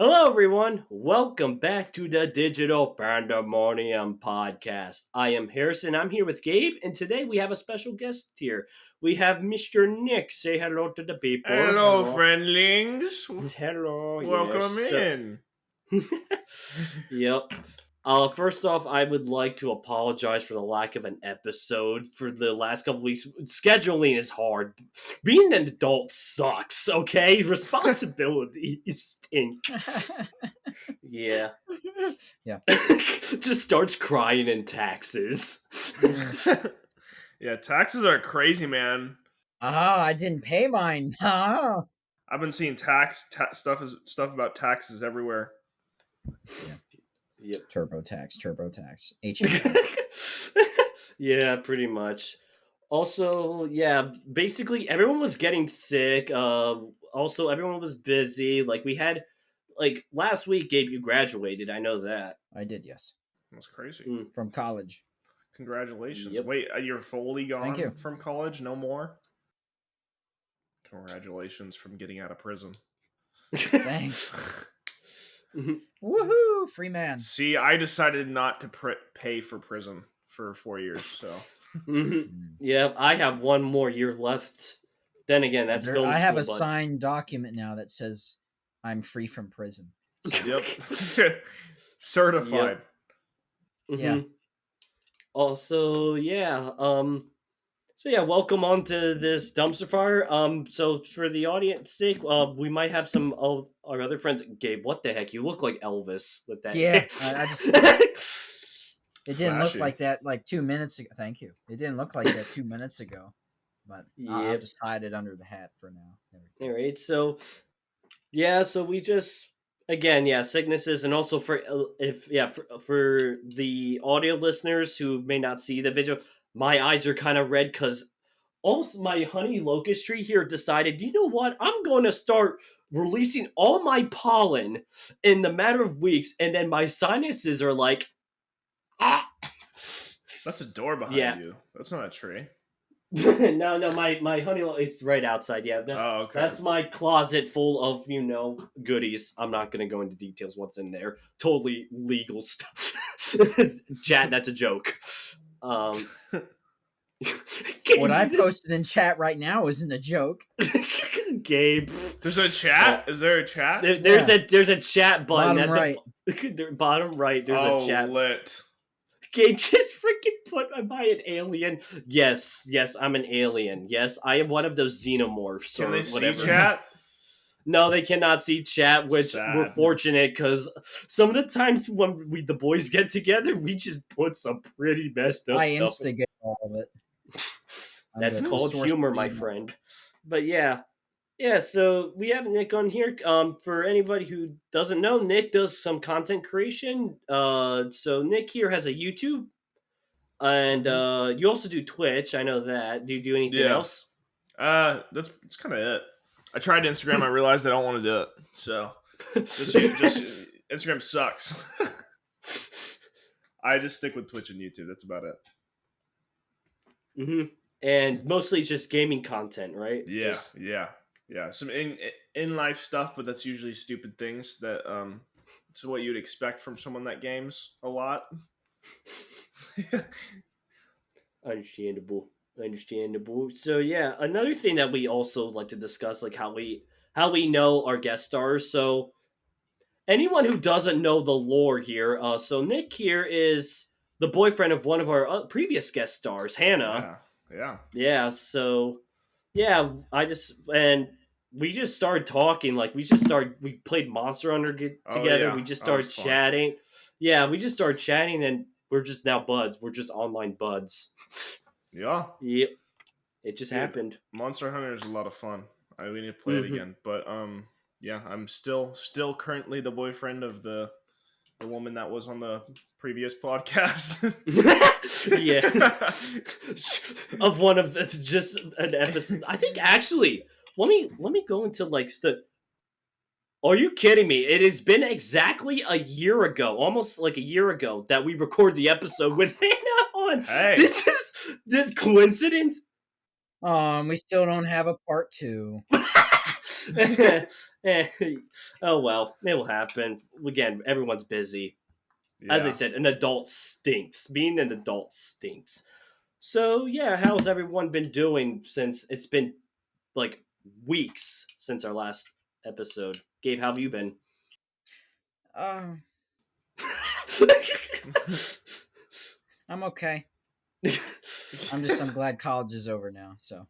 Hello, everyone. Welcome back to the Digital Pandemonium podcast. I am Harrison. I'm here with Gabe, and today we have a special guest here. We have Mr. Nick. Say hello to the people. Hello, friendlings. Hello. Welcome Yes. in. Yep. First off, I would like to apologize for the lack of an episode for the last couple weeks. Scheduling is hard. Being an adult sucks, okay? Responsibilities stink. Yeah. Yeah. Just starts crying in taxes. Yeah, taxes are crazy, man. I didn't pay mine. I've been seeing stuff about taxes everywhere. Yep. TurboTax. HP. Yeah, pretty much. Also, yeah, basically everyone was getting sick. Also, everyone was busy. Like we had, like last week, Gabe, you graduated. I know that. I did, yes. That's crazy. From college. Congratulations. Yep. Wait, you're fully gone Thank you. from college? No more? Congratulations from getting out of prison. Thanks. Woohoo! Free man. See, I decided not to pay for prison for 4 years, so. Yeah, I have one more year left. Then again, that's film I have a school, signed document now that says I'm free from prison. So. Yep. Certified. Yep. Yeah. Also, yeah. So yeah, welcome on to this dumpster fire. So for the audience sake, we might have some of our other friends. Gabe, what the heck? You look like Elvis with that. Yeah, I just. It didn't look like that like 2 minutes ago. Thank you. It didn't look like that 2 minutes ago, but I'll just hide it under the hat for now. All right. So yeah, so we just again, yeah, sicknesses, and also for for the audio listeners who may not see the video, my eyes are kind of red because also my honey locust tree here decided, you know what, I'm going to start releasing all my pollen in the matter of weeks, and then my sinuses are like, That's a door behind you. That's not a tree. no, my honey, it's right outside. Yeah, okay. That's my closet full of goodies. I'm not gonna go into details what's in there. Totally legal stuff. Chat, that's a joke. What I posted in chat right now isn't a joke. Gabe, there's a chat. Is there a chat? There's a chat button bottom right. Bottom right. There's a chat. Lit. Gabe just freaking put, am I an alien? Yes, I'm an alien. Yes, I am one of those xenomorphs. Can they whatever. see chat? No, they cannot see chat, which Sad. We're fortunate because some of the times when the boys get together, we just put some pretty messed up stuff. I instigate all of it. That's called humor, my friend. But yeah, so we have Nick on here. For anybody who doesn't know, Nick does some content creation. So Nick here has a YouTube, and you also do Twitch. I know that. Do you do anything else? That's kind of it. I tried Instagram. I realized I don't want to do it. So just Instagram sucks. I just stick with Twitch and YouTube. That's about it. Mm-hmm. And mostly it's just gaming content, right? Yeah. Some in life stuff, but that's usually stupid things that it's what you'd expect from someone that games a lot. Understandable. So yeah, another thing that we also like to discuss, like how we know our guest stars. So anyone who doesn't know the lore here, so Nick here is the boyfriend of one of our previous guest stars, Hannah. Yeah. So yeah, we just started talking. Like we played Monster Hunter together. Yeah. We just started chatting. Yeah, we just started chatting, and we're just now buds. We're just online buds. Yeah. Yep. It just happened. Monster Hunter is a lot of fun. I need to play it again. But yeah, I'm still currently the boyfriend of the woman that was on the previous podcast. Yeah. Of one of the, just an episode. I think actually, let me go into like the. Are you kidding me? It has been exactly a year ago, almost like a year ago, that we recorded the episode with Hannah on. Hey. This coincidence. We still don't have a part 2. Oh well, it will happen. Again, everyone's busy. As I Yeah. said, an adult stinks. Being an adult stinks. So yeah, how's everyone been doing since it's been like weeks since our last episode? Gabe, how have you been? Uh, I'm okay. I'm glad college is over now. So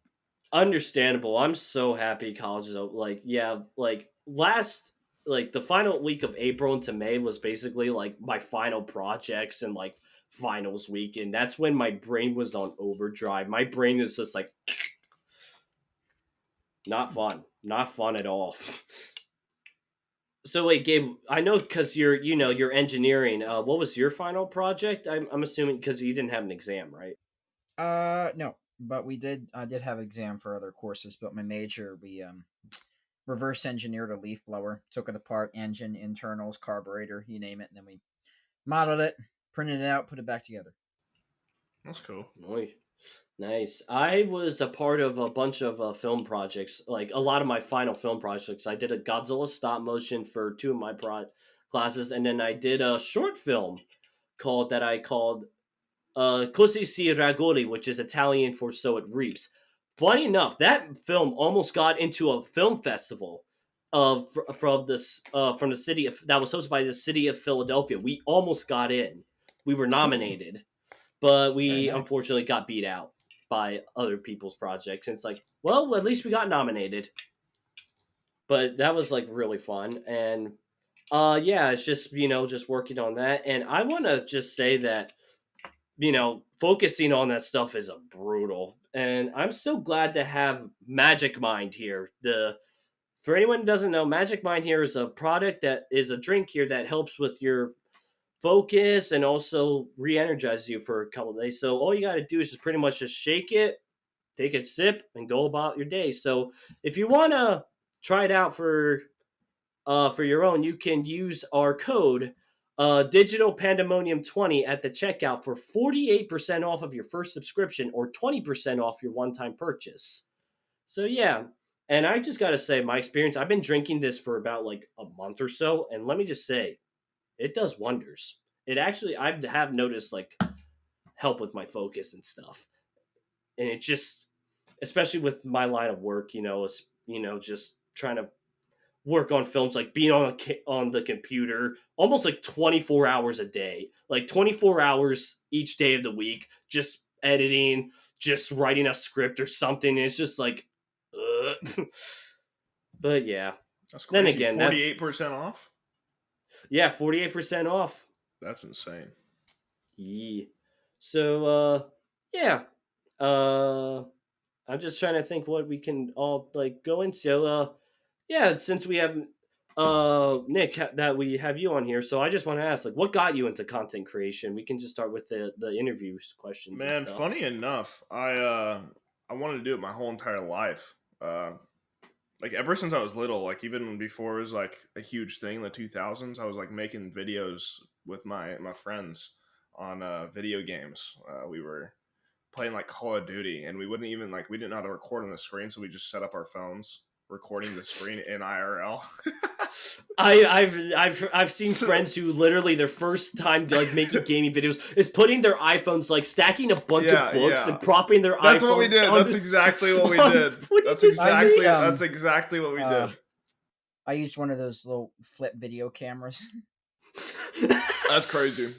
Understandable. I'm so happy college is over. Like, yeah, like last, like the final week of April into May was basically like my final projects and like finals week, and that's when my brain was on overdrive. My brain is just like not fun at all. So wait, Gabe, I know because you're engineering. What was your final project? I'm assuming because you didn't have an exam, right? no, but I did have exam for other courses, but my major we reverse engineered a leaf blower, took it apart, engine, internals, carburetor, you name it, and then we modeled it, printed it out, put it back together. That's cool. Nice. I was a part of a bunch of film projects. Like a lot of my final film projects, I did a Godzilla stop motion for two of my classes, and then I did a short film I called Così si ragoli, which is Italian for "So it reaps." Funny enough, that film almost got into a film festival from the city of that was hosted by the city of Philadelphia. We almost got in. We were nominated, but Very we nice. unfortunately got beat out by other people's projects. And it's like, well, at least we got nominated. But that was like really fun. And yeah, it's just, just working on that. And I want to just say that, focusing on that stuff is a brutal. And I'm so glad to have Magic Mind here. For anyone who doesn't know, Magic Mind here is a product that is a drink here that helps with your focus and also re-energizes you for a couple of days. So all you got to do is just pretty much just shake it, take a sip, and go about your day. So if you want to try it out for your own, you can use our code Digital Pandemonium 20 at the checkout for 48% off of your first subscription or 20% off your one-time purchase. So yeah, and I just got to say my experience, I've been drinking this for about like a month or so, and let me just say it does wonders. It actually I have noticed like help with my focus and stuff. And it just especially with my line of work, just trying to work on films like being on the computer almost like 24 hours a day. Like 24 hours each day of the week just editing, just writing a script or something. And it's just like but yeah. That's crazy. Then again, 48% off? Yeah, 48% off. That's insane. Yeah. So yeah. I'm just trying to think what we can all like go into. Yeah, since we have Nick that we have you on here, so I just want to ask like what got you into content creation? We can just start with the interview questions. Man, and stuff. funny enough, I wanted to do it my whole entire life. Like ever since I was little, like even before it was like a huge thing in the 2000s, I was like making videos with my friends on video games. We were playing like Call of Duty, and we didn't know how to record on the screen, so we just set up our phones recording the screen in IRL. I've seen friends who literally their first time like making gaming videos is putting their iPhones like stacking a bunch of books and propping their iPhone. That's what we did. That's exactly what we did. That's exactly what we did. I used one of those little flip video cameras. That's crazy.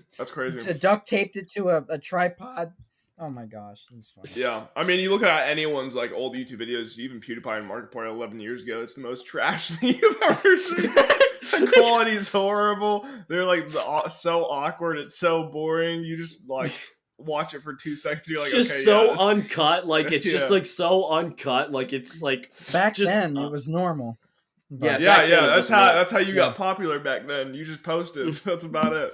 Duct taped it to a tripod. Oh my gosh, it's funny. Yeah, I mean, you look at anyone's like old YouTube videos, even PewDiePie and Markiplier 11 years ago. It's the most trash thing you've ever seen. The quality's horrible. They're like so awkward. It's so boring. You just like watch it for 2 seconds. You're like, just okay, so yeah, uncut. Like it's just like so uncut. Like it's like back then it was normal. Yeah. That's how you got popular back then. You just posted. That's about it.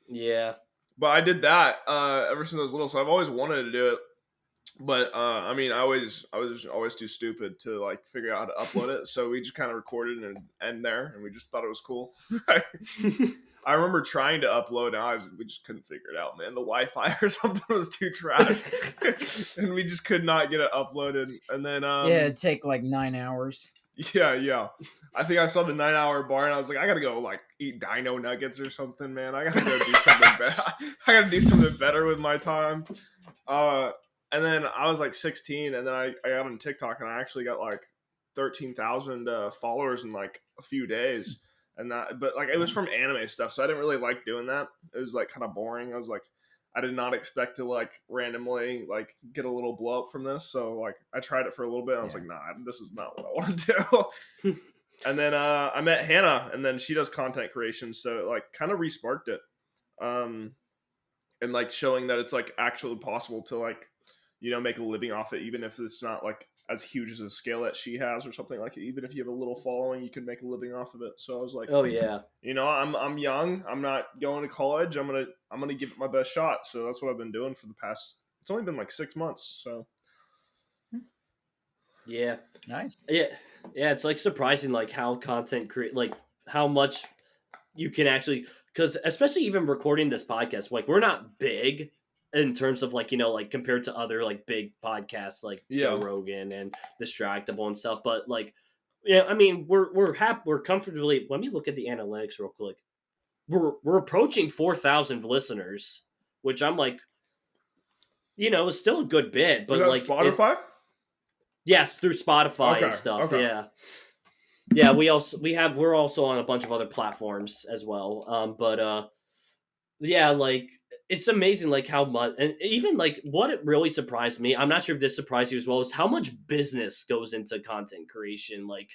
Yeah. But I did that ever since I was little, so I've always wanted to do it. But I mean, I was always too stupid to like figure out how to upload it, so we just kind of recorded and end there, and we just thought it was cool. I remember trying to upload, and we just couldn't figure it out, man. The Wi-Fi or something was too trash, and we just could not get it uploaded. And then it'd take like 9 hours. Yeah. I think I saw the 9 hour bar and I was like, I gotta go like eat dino nuggets or something, man. I gotta go do something better. I gotta do something better with my time. Uh, and then I was like 16, and then I got on TikTok and I actually got like 13,000 followers in like a few days. And that, but like it was from anime stuff, so I didn't really like doing that. It was like kind of boring. I was like, I did not expect to like randomly like get a little blow up from this. So like I tried it for a little bit. And I was like, nah, this is not what I want to do. And then I met Hannah, and then she does content creation, so it like kind of resparked it. And like showing that it's like actually possible to like make a living off it, even if it's not like as huge as a scale that she has or something. Like even if you have a little following, you can make a living off of it. So I was like, Oh yeah. I'm young, I'm not going to college, I'm gonna give it my best shot. So that's what I've been doing for the past, it's only been like 6 months. So Yeah. Nice. Yeah. It's like surprising like how content create like how much you can actually, because especially even recording this podcast, like we're not big in terms of like like compared to other like big podcasts like Joe yeah, Rogan and Distractable and stuff, but like yeah, I mean we're comfortably, let me look at the analytics real quick. We're approaching 4,000 listeners, which I'm like, it's still a good bit, is but that like it, Spotify? yes, through Spotify and Okay, stuff. okay. Yeah, we're also on a bunch of other platforms as well. But yeah, like it's amazing like how much, and even like what it really surprised me. I'm not sure if this surprised you as well, is how much business goes into content creation. Like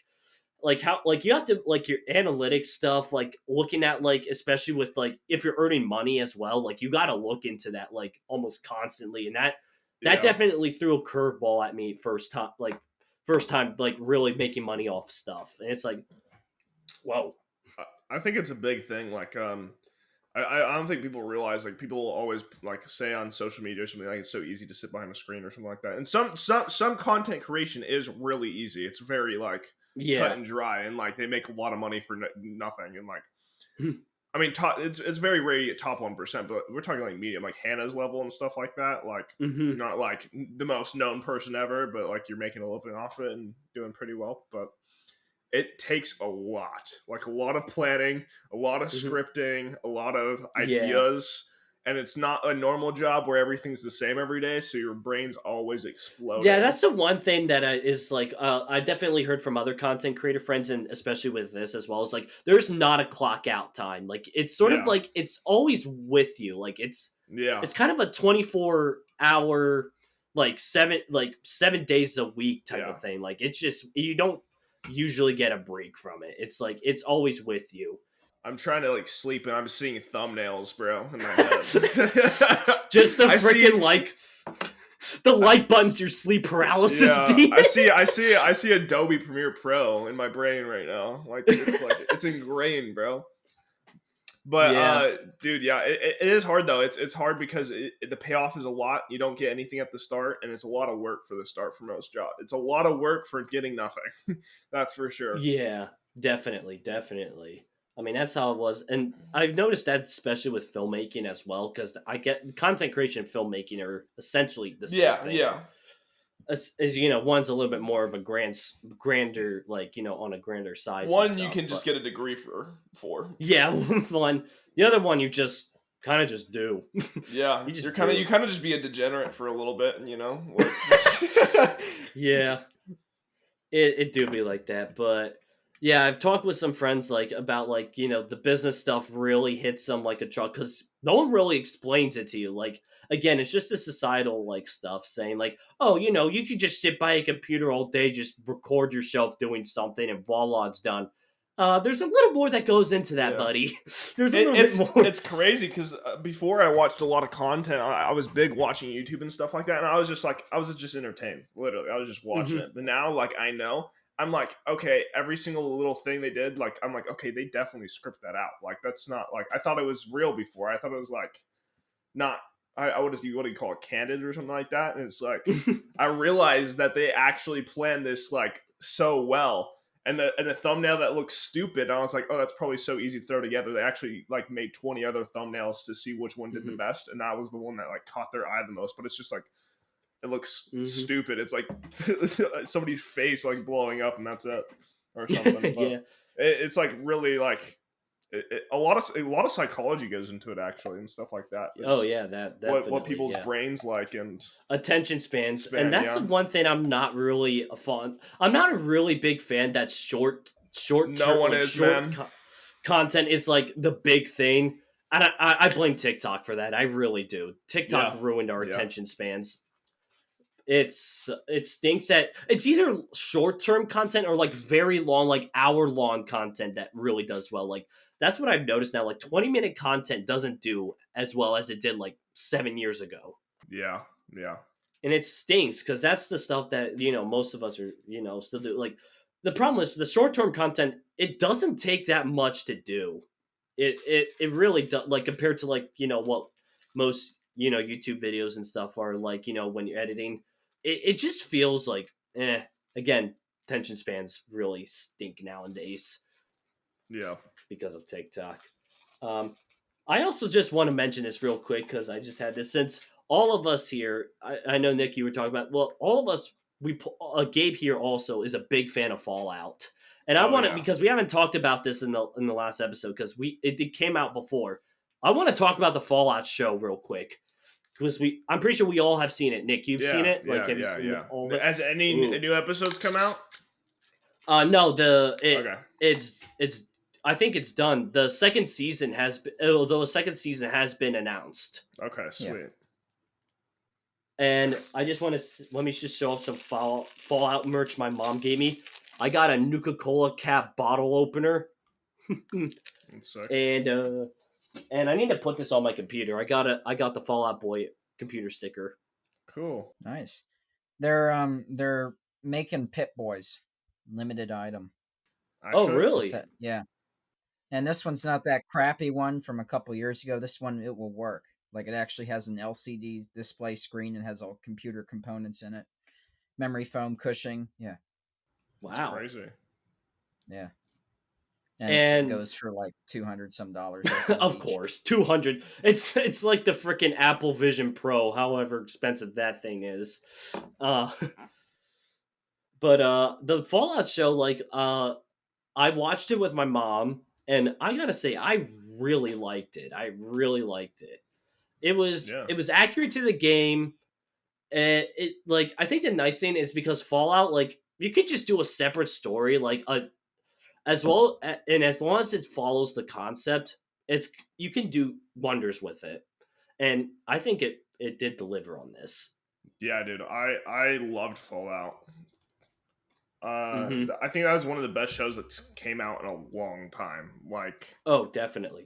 how like you have to like your analytics stuff, like looking at like especially with like if you're earning money as well, like you got to look into that like almost constantly, and that Yeah, definitely threw a curveball at me first time like really making money off stuff, and it's like whoa. I think it's a big thing. Like, I don't think people realize, like, people always like say on social media or something like it's so easy to sit behind a screen or something like that. And some content creation is really easy. It's very like cut Yeah. and dry, and like they make a lot of money for nothing. And like, I mean, it's very rare you get top 1%, but we're talking like medium, like Hannah's level and stuff like that. Like, Hmm. not like the most known person ever, but like you're making a living off it and doing pretty well. But it takes like a lot of planning, a lot of Hmm. scripting, a lot of Yeah. ideas. And it's not a normal job where everything's the same every day. So your brain's always Yeah, exploding. that's the one thing that is like I've definitely heard from other content creator friends, and especially with this as well. Is like there's not a clock out time. Like it's sort of Yeah. like it's always with you. Like Yeah. it's kind of a 24-hour like 7 days a week type Yeah. of thing. Like it's just you don't usually get a break from it. It's like it's always with you. I'm trying to like sleep and I'm seeing thumbnails, bro, in my head. Just the I see freaking like the like buttons, your sleep paralysis yeah, demon. I see Adobe Premiere Pro in my brain right now. Like it's ingrained, bro. But Yeah. dude, yeah, it is hard though. It's hard because the payoff is a lot. You don't get anything at the start, and it's a lot of work for the start for most jobs. It's a lot of work for getting nothing. That's for sure. Yeah, definitely. I mean, that's how it was, and I've noticed that especially with filmmaking as well, because I get content creation and filmmaking are essentially the same Yeah, thing. yeah. As one's a little bit more of a grander, like on a grander size and One you stuff. can just But get a degree for. yeah, one, the other one you just kind of just do. Yeah, You just you're kind of do. you kind of just be a degenerate for a little bit, like. Yeah, it do be like that, but yeah, I've talked with some friends like about like the business stuff really hits them like a truck because no one really explains it to you. Like again, it's just the societal like stuff saying like, oh, you could just sit by a computer all day, just record yourself doing something, and voila, it's done. There's a little more that goes into that, Yeah. buddy. There's a It, little bit it's more. it's crazy because before I watched a lot of content, I was big watching YouTube and stuff like that, and I was just entertained. Literally, I was just watching Hmm. it. But now, like I know, I'm like, okay, every single little thing they did, like I'm like, okay, they definitely script that out. Like that's not like I thought it was real before. I thought it was like not. I what do you call it, candid or something like that? And it's like I realized that they actually planned this like so well, and the thumbnail that looks stupid, and I was like, oh, that's probably so easy to throw together. They actually like made 20 other thumbnails to see which one did the Hmm. best, and that was the one that like caught their eye the most. But it's just like it looks Mhm. stupid. It's like somebody's face like blowing up, and that's it, or something. But Yeah. it's like really like a lot of psychology goes into it actually, and stuff like that. Oh It's yeah, that what definitely. people's Yeah. brains like and Attention spans, and span. that's the Yeah, one thing I'm not really a fan. I'm not a really big fan that short no term one like is, man. content is like the big thing. And I blame TikTok for that. I really do. TikTok Yeah, ruined our yeah, attention spans. It stinks that it's either short term content or like very long, like hour long content that really does well. Like that's what I've noticed now. Like 20-minute content doesn't do as well as it did like 7 years ago. yeah, yeah, And it stinks because that's the stuff that most of us are still do. Like the problem is the short term content. It doesn't take that much to do. It really does. Like compared to like what most YouTube videos and stuff are like. When you're editing, it just feels like Again, attention spans really stink nowadays yeah. because of TikTok. Um, I also just want to mention this real quick because I just had this since all of us here. I know Nick, you were talking about. Well, all of us. Gabe here also is a big fan of Fallout, and I Oh want to yeah, because we haven't talked about this in the last episode because it came out before. I want to talk about the Fallout show real quick because I'm pretty sure we all have seen it. Nick, you've seen yeah, it. Like, yeah, have you yeah, seen yeah. all of it? Has any Ooh. new episodes come out? No, Okay. it's I think it's done. The second season has been, although the second season has been announced. Okay, sweet. And I just want to let me just show off some Fallout merch my mom gave me. I got a Nuka-Cola cap bottle opener, That's sick. and I need to put this on my computer. I got the Fallout Boy computer sticker. Cool. Nice. They're making Pit Boys, limited item. Oh, Actually, really? Yeah. And this one's not that crappy one from a couple years ago. This one, it will work. Like it actually has an LCD display screen and has all computer components in it. Memory foam cushioning. Yeah. That's Wow. crazy. Yeah. And it goes for like $200 some. of course, 200. It's like the freaking Apple Vision Pro, however expensive that thing is. But the Fallout show, like, I watched it with my mom, and I gotta say, I really liked it. I really liked it. Yeah. It was accurate to the game. And it like I think the nice thing is because Fallout, like, you could just do a separate story, like as well, and as long as it follows the concept, you can do wonders with it. And I think it did deliver on this. Yeah, dude. I loved Fallout. Hmm. I think that was one of the best shows that came out in a long time. Like, Oh, definitely.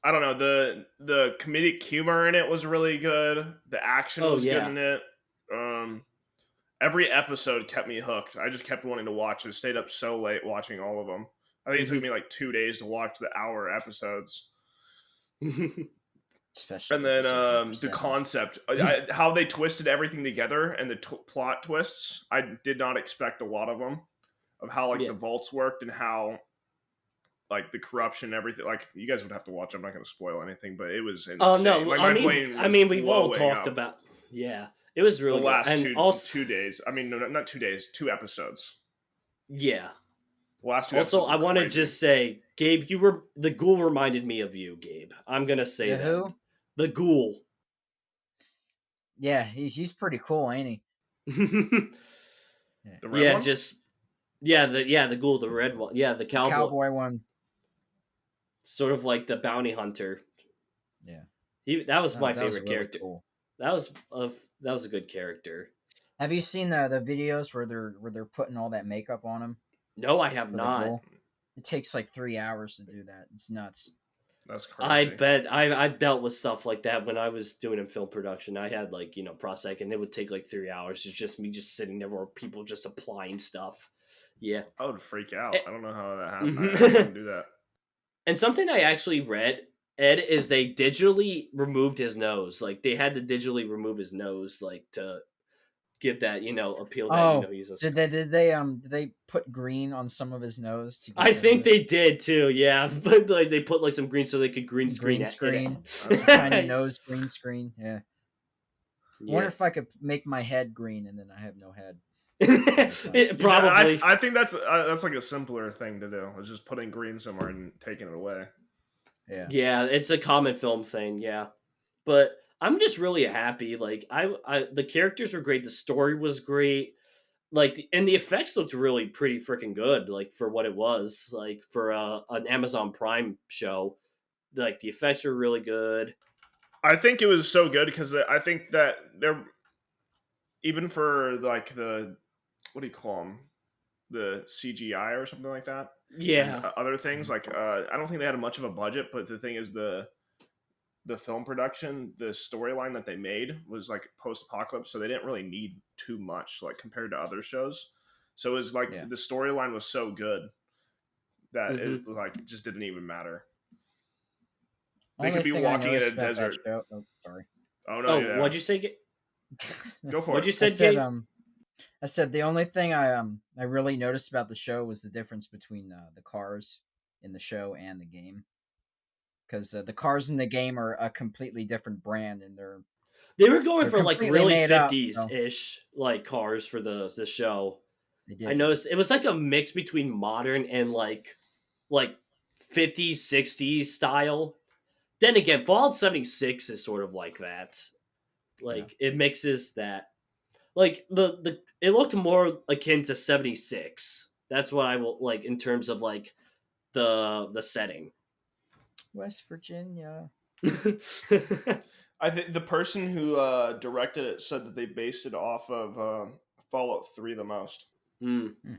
I don't know, the comedic humor in it was really good. The action Oh was good yeah. in it. Every episode kept me hooked. I just kept wanting to watch. I stayed up so late watching all of them. I think it took me like 2 days to watch the hour episodes. Especially And then episode the 7. concept, how they twisted everything together, and the plot twists. I did not expect a lot of them, of how like Yeah. the vaults worked and how like the corruption and everything. Like, you guys would have to watch. I'm not going to spoil anything, but it was insane. Oh no, Like, my brain I was mean, we've all blowing talked up. about. Yeah, it was The really good. last And also, 2 days. I mean, no, not 2 days. 2 episodes. yeah. The last 2 Also, episodes. I were want to crazy. just say, Gabe, the ghoul reminded me of you, Gabe. I'm gonna say The that. who? The ghoul. Yeah, he's pretty cool, ain't he? The red one? The ghoul, the red one. Yeah, the Cowboy one. sort of like the bounty hunter. Yeah. That was my that was favorite really character. cool. That was a good character. Have you seen the videos where they're putting all that makeup on him? No, I have for the not. ghoul? It takes like 3 hours to do that. It's nuts. That's crazy. I bet I dealt with stuff like that when I was doing in film production. I had like prosec, and it would take like 3 hours. It's just me just sitting there, or people just applying stuff. Yeah, I would freak out. I don't know how that happened. Mhm. I couldn't do that. and something I actually read, Ed, is they digitally removed his nose. Like they had to digitally remove his nose, like to give that appeal that he's a. Did they put green on some of his nose? To I think they did too. Yeah, but like they put like some green so they could green screen. green screen, it. tiny nose green screen. Yeah, I wonder Yeah. if I could make my head green and then I have no head. Probably. I think that's like a simpler thing to do. It's just putting green somewhere and taking it away. Yeah. Yeah, it's a common film thing. Yeah, but I'm just really happy. Like the characters were great. The story was great. Like, and the effects looked really pretty freaking good. Like for what it was. Like for an Amazon Prime show. Like the effects were really good. I think it was so good because I think that they're even for like the what do you call them, the CGI or something like that, and Yeah. other things like I don't think they had much of a budget, but the thing is the film production, the storyline that they made was like post-apocalypse, so they didn't really need too much like compared to other shows. So it was like Yeah. the storyline was so good that Mm-hmm. it like just didn't even matter. They Only could be thing I walking in a noticed about that desert. show. Oh, sorry. Oh no, Oh, yeah, what'd you say? go for What'd it. you I say, said Gabe? I said the only thing I really noticed about the show was the difference between the cars in the show and the game, because the cars in the game are a completely different brand and They were going they're for like completely really made up. 50s So ish like cars for the show. they I did, yeah. noticed it was like a mix between modern and like 50s 60s style. Then again, Fallout 76 is sort of like that. Yeah. Like it mixes that. Like the it looked more akin to 76. That's what I will like in terms of like the setting. West Virginia. I think the person who directed it said that they based it off of Fallout 3 the most. Mm. Hmm.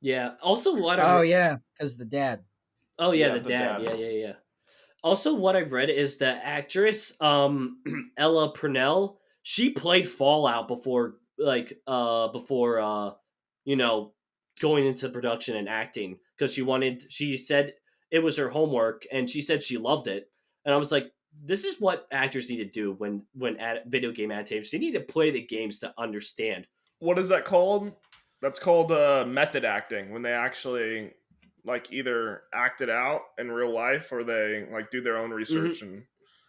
Yeah. Also, what Oh I've yeah, because the dad. oh yeah, Yeah, the the dad. dad. Yeah. Also, what I've read is that actress Ella Purnell, she played Fallout before before you know going into production and acting because she said it was her homework and she said she loved it. And I was like, this is what actors need to do when video game adaptations. They need to play the games to understand. What is that called? That's called method acting, when they actually like either act it out in real life or they like do their own Hmm. research. And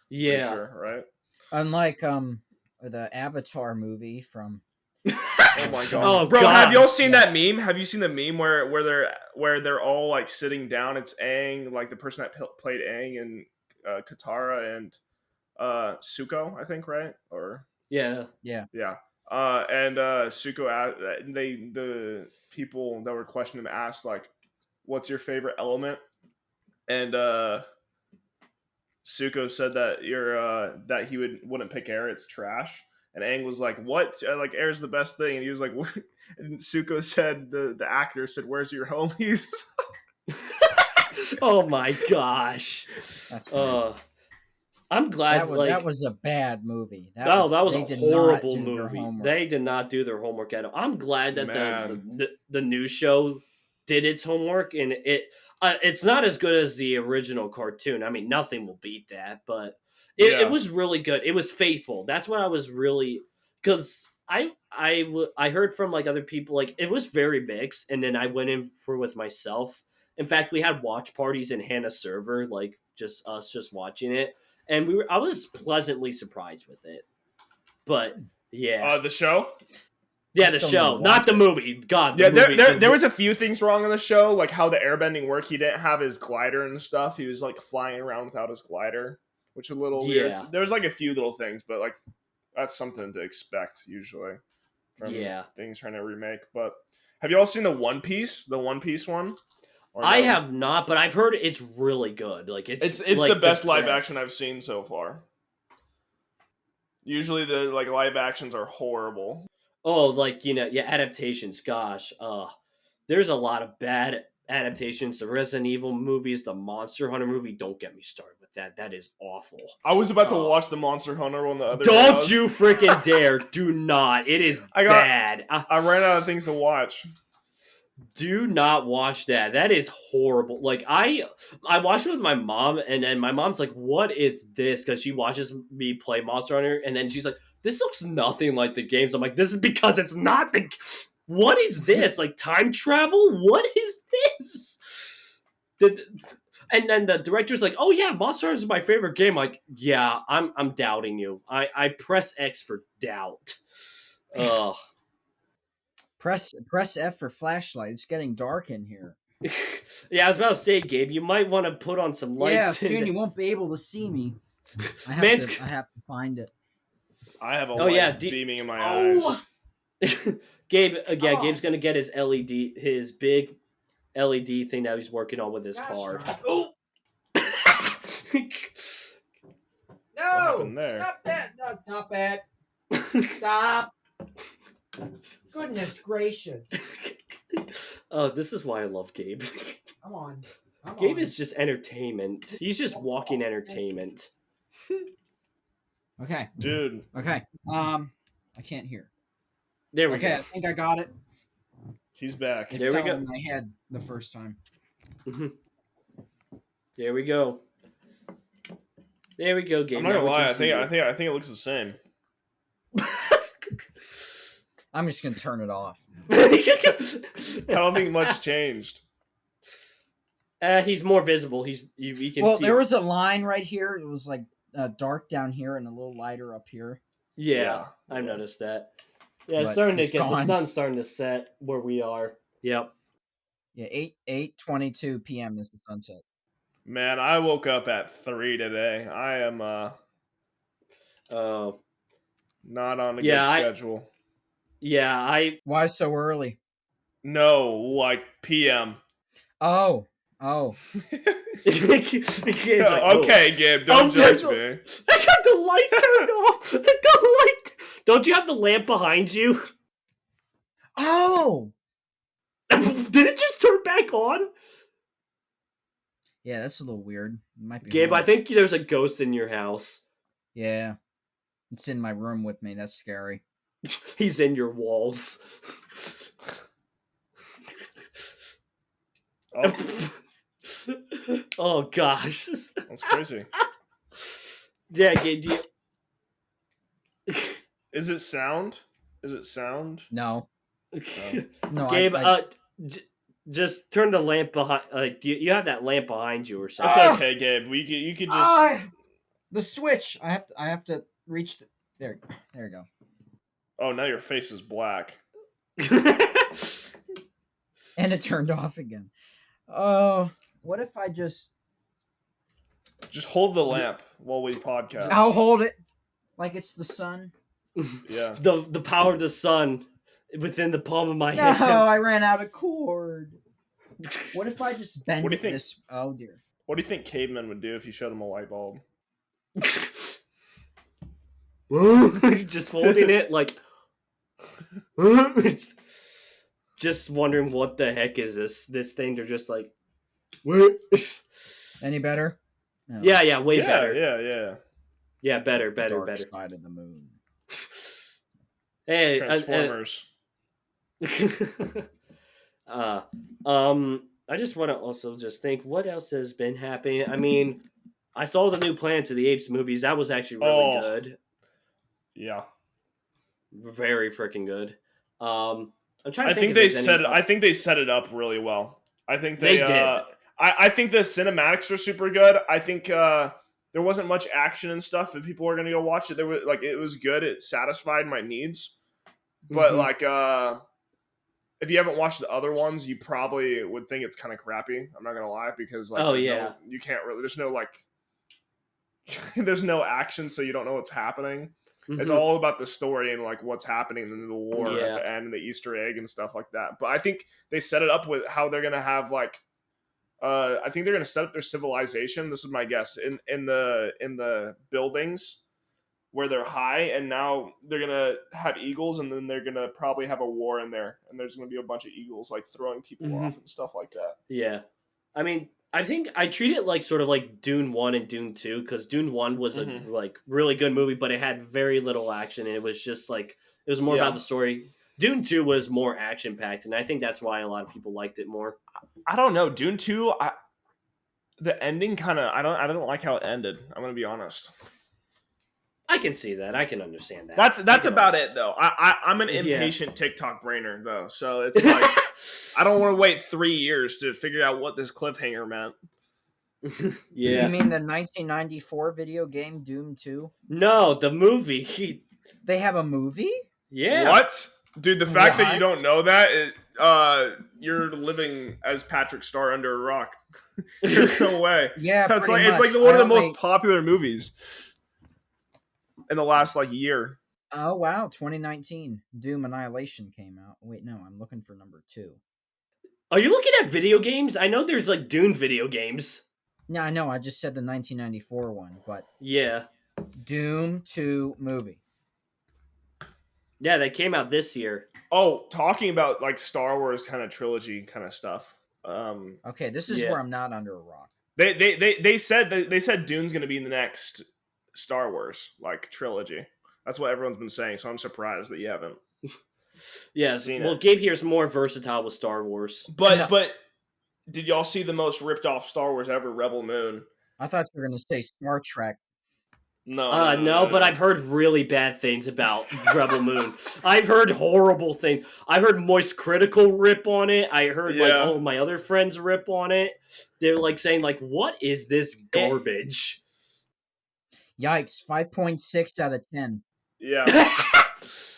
pretty Yeah. sure, right? Unlike the Avatar movie from Oh my god, Oh bro! Have God. y'all seen Yeah. that meme? Have you seen the meme where they're all like sitting down? It's Aang, like the person that played Aang, and Katara and Suko, I think, right? Or Yeah. Yeah. yeah. And Suko, the people that were questioning him asked like, "What's your favorite element?" And Suko said that that he wouldn't pick air. It's trash. And Aang was like, "What? Like air's the best thing." And he was like, "What?" And Suko said, the actor said, "Where's your homies?" Oh my gosh. That's funny. I'm glad That like was a bad movie. that was They a did not horrible do their movie. homework. They did not do their homework at all. I'm glad that Man, the new show did its homework and it's not as good as the original cartoon. I mean, nothing will beat that, but it yeah. was really good. It was faithful. That's what I was really because I heard from like other people like it was very mixed, and then I went in for with myself. In fact, we had watch parties in Hannah's server, like just us just watching it, and I was pleasantly surprised with it. But yeah, The show. I the still need to show, not watch the it. movie. God, the Yeah, movie. there was a few things wrong in the show, like how the airbending worked. He didn't have his glider and stuff. He was like flying around without his glider, which is a little weird. Yeah, There's like a few little things, but like that's something to expect usually from yeah. things trying to remake. But have you all seen the One Piece one? Or I no? have not, but I've heard it's really good. Like It's like the best live prince. action I've seen so far. Usually the like live actions are horrible. Oh, like yeah, adaptations. Gosh, there's a lot of bad adaptations. The Resident Evil movies, the Monster Hunter movie. Don't get me started with that. That is awful. I was about to Uh, watch the Monster Hunter one the other day. don't you freaking dare! Do not. It is bad. I ran out of things to watch. Do not watch that. That is horrible. Like I watched it with my mom, and then my mom's like, "What is this?" Because she watches me play Monster Hunter, and then she's like, "This looks nothing like the games." I'm like, "This is because it's not the. What is this? Like time travel? What is this?" The, And then the director's like, "Oh yeah, Monster Hunter is my favorite game." Like, yeah, I'm doubting you. I press X for doubt. Ugh. Press F for flashlight. It's getting dark in here. Yeah, I was about to say, Gabe, you might want to put on some Yeah, lights. soon you won't be able to see me. I have to find it. I have a Oh, light yeah, beaming in my Oh! eyes. Gabe, Gabe's gonna get his LED, his big LED thing that he's working on with his car. Oh What happened there? Stop that! No, stop it! Stop! Goodness gracious! Oh, this is why I love Gabe. Come on. Gabe is just entertainment. He's just walking entertainment. Okay. Dude. Okay. I can't hear. There we Okay, I go. think I got it. He's back. It There we fell go. in my head the first time. There we go. There we go, Gabe. I'm not Now gonna we lie. can I see you. think it looks the same. I'm just gonna turn it off. I don't think much changed. He's more visible. You can Well, see. there was a line right here. It was like dark down here and a little lighter up here. Yeah, Yeah. I've noticed that. Yeah, it's But starting to it's get the gone. sun's starting to set where we are. Yep. Yeah, 8:22 p.m. is the sunset. Man, I woke up at 3 today. I am Oh. not on a Yeah, good schedule. Yeah, Why so early? No, like PM. Oh. Gabe's like, "Oh." Okay, Gabe, don't judge me. I got the light turned off. The light. Don't you have the lamp behind you? Oh. Did it just turn back on? Yeah, that's a little weird. It might be Gabe, home. I think there's a ghost in your house. Yeah. It's in my room with me. That's scary. He's in your walls. Oh, Oh gosh. that's crazy. Yeah, Gabe, do you... Is it sound? No. No, Gabe, I just turn the lamp behind. You have that lamp behind you or That's something. okay, Gabe. You could just. the switch. I have to reach there you go. Oh, now your face is black. And it turned off again. Oh, what if I just Just hold the lamp while we podcast. I'll hold it like it's the sun. Yeah. The power of the sun within the palm of my No, hand. I ran out of cord. What if I just bend What do it you think? this? Oh dear. What do you think cavemen would do if you showed them a light bulb? Just holding it like. It's just wondering what the heck is this thing. They're just like. Any better? No. Yeah, way Yeah, better. Yeah, better. Dark side of the moon. Hey, Transformers. I just want to also just think what else has been happening. I mean, I saw the new Planet of the Apes movies. That was actually really good. Yeah. Very freaking good. I'm trying to I think think if there's any- I think they set it up really well. I think they did. I think the cinematics are super good. I think there wasn't much action and stuff. If people are gonna go watch it, it was good. It satisfied my needs. But Mhm. if you haven't watched the other ones, you probably would think it's kind of crappy. I'm not gonna lie, because you can't really. There's no there's no action, so you don't know what's happening. It's Mhm. all about the story and what's happening in the war at Yeah. the end, and the Easter egg and stuff like that. But I think they set it up with how they're gonna have I think they're gonna set up their civilization. This is my guess in the buildings where they're high, and now they're gonna have eagles, and then they're gonna probably have a war in there, and there's gonna be a bunch of eagles throwing people off and stuff like that. Yeah. I mean, I think I treat it like sort of like Dune 1 and Dune 2, because Dune 1 was a really good movie, but it had very little action, and it was just it was more about the story. Dune 2 was more action packed, and I think that's why a lot of people liked it more. I don't know. Dune 2, the ending kind of I don't like how it ended. I'm gonna be honest. I can see that. I can understand that. That's about it though. I'm an impatient TikTok brainer though, so it's like I don't want to wait 3 years to figure out what this cliffhanger meant. Yeah. You mean the 1994 video game Doom 2? No, the movie. They have a movie? Yeah. What? Dude, the fact that you What? don't know that, you're living as Patrick Star under a rock. There's no way. Yeah, That's pretty like it's like much. one I of the most only. popular movies in the last like year. Oh wow, 2019 Doom Annihilation came out. Wait, no, I'm looking for number 2. Are you looking at video games? I know there's like Dune video games. No, I know. I just said the 1994 one, but Yeah. Doom 2 movie. Yeah, they came out this year. Oh, talking about like Star Wars kind of trilogy kind of stuff. Okay, this is Yeah. where I'm not under a rock. They said Dune's going to be in the next Star Wars like trilogy. That's what everyone's been saying. So I'm surprised that you haven't. Yeah. Seen Well, it. Gabe here's more versatile with Star Wars. But did y'all see the most ripped off Star Wars ever, Rebel Moon? I thought you were going to say Star Trek. No, but I've heard really bad things about Rebel Moon. I've heard horrible things. I heard Moist Critical rip on it. I heard like all of my other friends rip on it. They're like saying like, "What is this garbage?" Yikes! 5.6 out of 10. Yeah.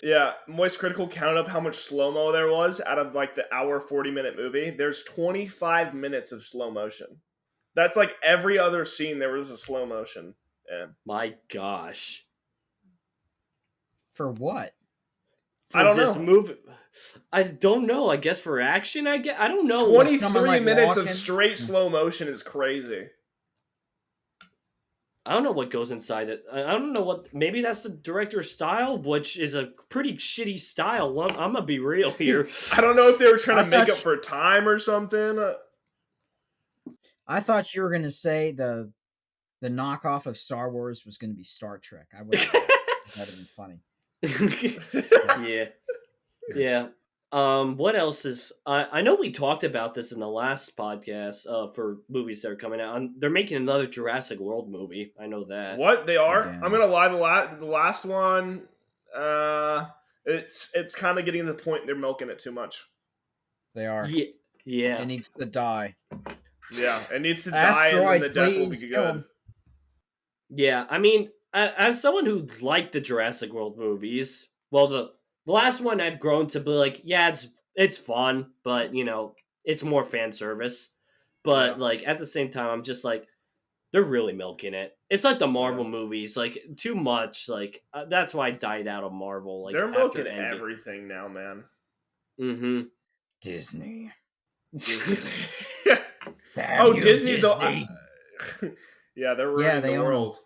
Yeah, Moist Critical counted up how much slow-mo there was out of like the hour 40-minute movie. There's 25 minutes of slow motion. That's like every other scene there was a slow motion. Yeah. My gosh. For what? For I don't this know. movie, I don't know. I guess for action, I guess. I don't know. 23 like, minutes of walking? straight slow motion is crazy. I don't know what goes inside it. I don't know what. Maybe that's the director's style, which is a pretty shitty style. I'm gonna be real here. I don't know if they were trying to I make thought up for time or something. I thought you were going to say the knockoff of Star Wars was going to be Star Trek. I would. That'd have been funny. Yeah. Yeah. What else is I know we talked about this in the last podcast for movies that are coming out. They're making another Jurassic World movie. I know that. What they are? Again. I'm gonna lie. The last one, it's kind of getting to the point they're milking it too much. They are. Yeah. Yeah. It needs to die. Yeah, it needs to die, and then the death will be please kill good. him. Yeah. I mean, as someone who's liked the Jurassic World movies, well, the last one I've grown to be like, yeah, it's fun, but you know, it's more fan service. But Yeah. like at the same time, I'm just like, they're really milking it. It's like the Marvel movies, like too much. Like that's why I died out of Marvel. Like They're after milking Endgame. everything now, man. Mm-hmm. Disney. Oh, Disney's Disney. yeah, they're ruining they the own world.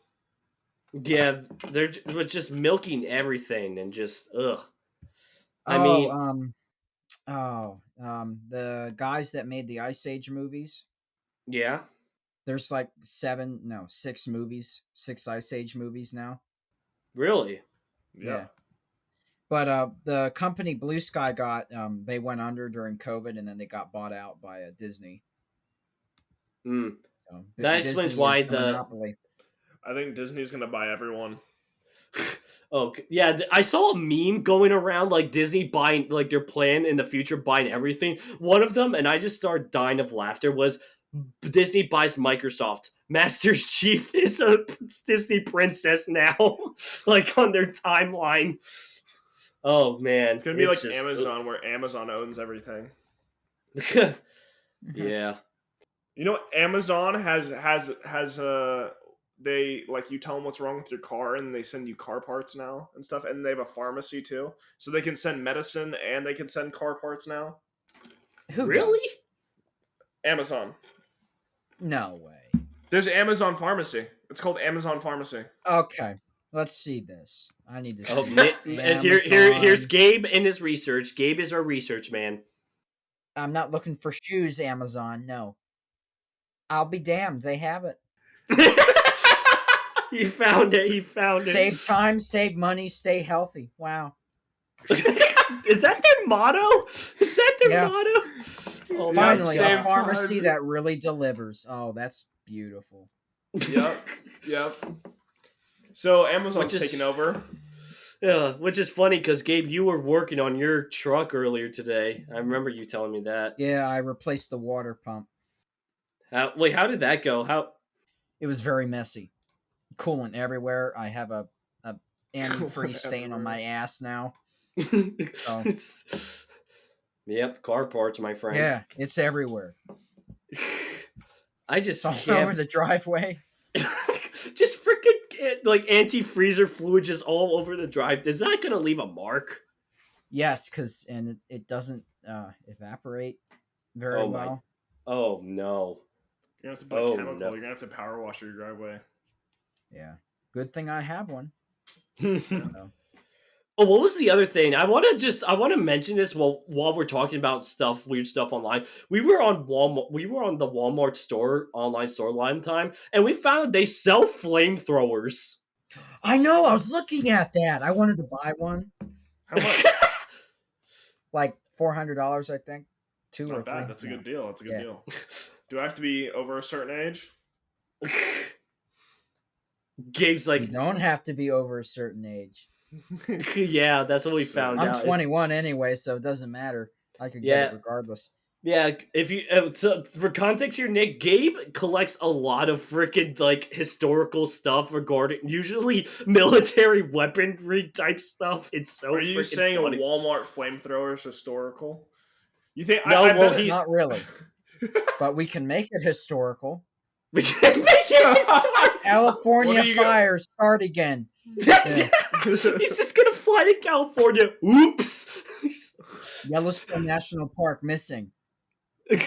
Yeah, they're just milking everything and just ugh. I mean, the guys that made the Ice Age movies. yeah, There's like 6 movies, 6 Ice Age movies now. really. Yeah. But the company Blue Sky they went under during COVID, and then they got bought out by Disney. Mm. So, That Disney explains is why the the monopoly. I think Disney's gonna buy everyone. oh yeah, I saw a meme going around like Disney buying like their plan in the future buying everything. One of them, and I just started dying of laughter, was Disney buys Microsoft. Master Chief is a Disney princess now, like on their timeline. Oh man, It's gonna be like just, Amazon, where Amazon owns everything. Yeah. You know, Amazon has they like you tell them what's wrong with your car, and they send you car parts now and stuff, and they have a pharmacy too, so they can send medicine and they can send car parts now. Who Really? does? Amazon. No way. There's Amazon Pharmacy. It's called Amazon Pharmacy. Okay, let's see this. I need to see. Oh, this. and here's Gabe and his research. Gabe is our research man. I'm not looking for shoes, Amazon. No. I'll be damned. They have it. He found it. He found it. Save time, save money, stay healthy. Wow. Is that their motto? Is that their Yeah. motto? Oh, Finally, my a God. pharmacy that really delivers. Oh, that's beautiful. Yep. So Amazon's Which is- taking over. Yeah, which is funny because Gabe, you were working on your truck earlier today. I remember you telling me that. Yeah, I replaced the water pump. Wait, how did that go? How? It was very messy. Coolant everywhere. I have a antifreeze stain on my ass now. So Yep, car parts, my friend. yeah, it's everywhere. I just It's all over can't. the driveway. Just freaking like anti-freezer fluid just all over the drive. Is that gonna leave a mark? Yes, because it doesn't evaporate very Oh my. well. Oh no. You're gonna have to put a Oh chemical. no. You're gonna have to power wash your driveway. Yeah, good thing I have one. Yeah. So. Oh, what was the other thing? I want to mention this while we're talking about weird stuff online. We were on Walmart. We were on the Walmart store online store line time, and we found that they sell flamethrowers. I know. I was looking at that. I wanted to buy one. How much? Like $400, I think. Two or Not three. bad. That's a good deal. That's a good Yeah. deal. Do I have to be over a certain age? Gabe's like, You don't have to be over a certain age. yeah, that's what we So- found I'm out. 21 anyway, so it doesn't matter. I could Yeah. get it regardless. Yeah, if you so for context here, Nick, Gabe collects a lot of freaking like historical stuff regarding usually military weaponry type stuff. It's so. Are you freaking saying funny. a Walmart flamethrower is historical? You think? No, I well, bet he- Not really. But we can make it historical. We can't make it start. California What do you go- fires start again. He's just gonna fly to California. Oops. Yellowstone National Park missing.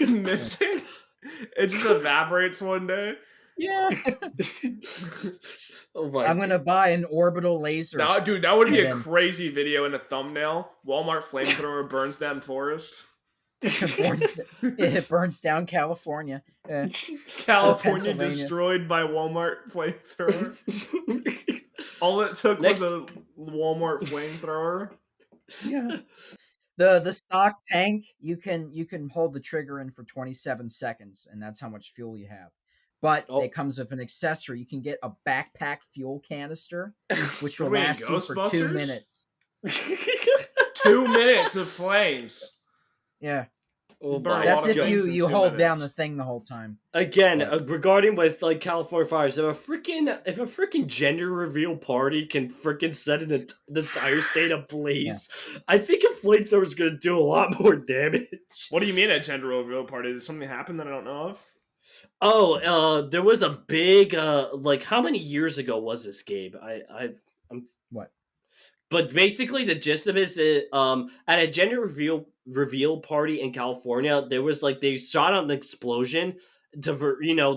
missing. It just evaporates one day. Yeah. Oh my! I'm gonna buy an orbital laser. Now, dude, that would be And a then- crazy video in a thumbnail. Walmart flamethrower burns down forest. It burns down California. California Pennsylvania. destroyed by Walmart flamethrower. All it took Next- was a Walmart flamethrower. Yeah. The stock tank, you can hold the trigger in for 27 seconds, and that's how much fuel you have. But Oh. it comes with an accessory. You can get a backpack fuel canister, which will Wait, last you for 2 Ghostbusters? minutes. 2 minutes of flames. Yeah. Oh Burn my a That's lot of if things in you 2 hold down the minutes. thing the whole time. Again, Yeah. regarding with like California fires, if a freaking gender reveal party can freaking set the entire state ablaze, I think a flamethrower is gonna do a lot more damage. What do you mean a gender reveal party? Did something happen that I don't know of? Oh, there was a big like how many years ago was this, Gabe? I'm What? But basically, the gist of it is, at a gender reveal party in California, there was like they shot an explosion to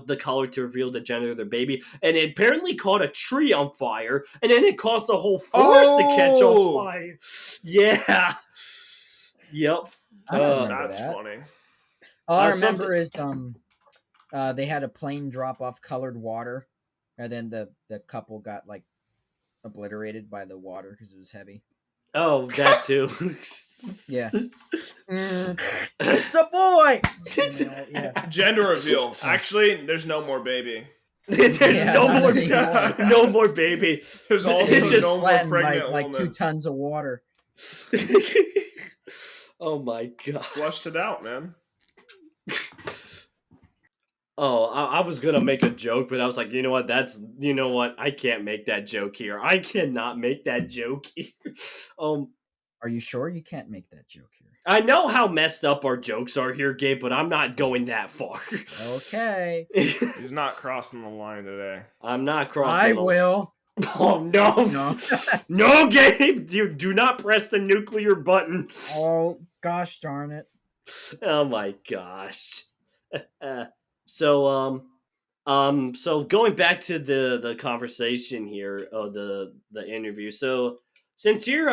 the color to reveal the gender of their baby, and it apparently caught a tree on fire, and then it caused the whole forest to catch Oh! on fire. Yeah. Yep. I don't remember That's that. funny. All I something- remember is they had a plane drop off colored water, and then the couple got like obliterated by the water because it was heavy. Oh, that too. Yeah. It's a boy. Yeah. Gender reveal. Actually, there's no more baby. There's Yeah, no not more, anymore. no more baby. There's also It's just no more Flattened by pregnant like 2 woman. tons of water. Oh my god. Flushed it out, man. Oh, I was gonna make a joke, but I was like, you know what? I can't make that joke here. I cannot make that joke here. Are you sure you can't make that joke here? I know how messed up our jokes are here, Gabe, but I'm not going that far. Okay. He's not crossing the line today. I'm not crossing. I the- will. Oh no, No. no, Gabe! You do not press the nuclear button. Oh gosh darn it. Oh my gosh. So going back to the conversation here of the interview. So since you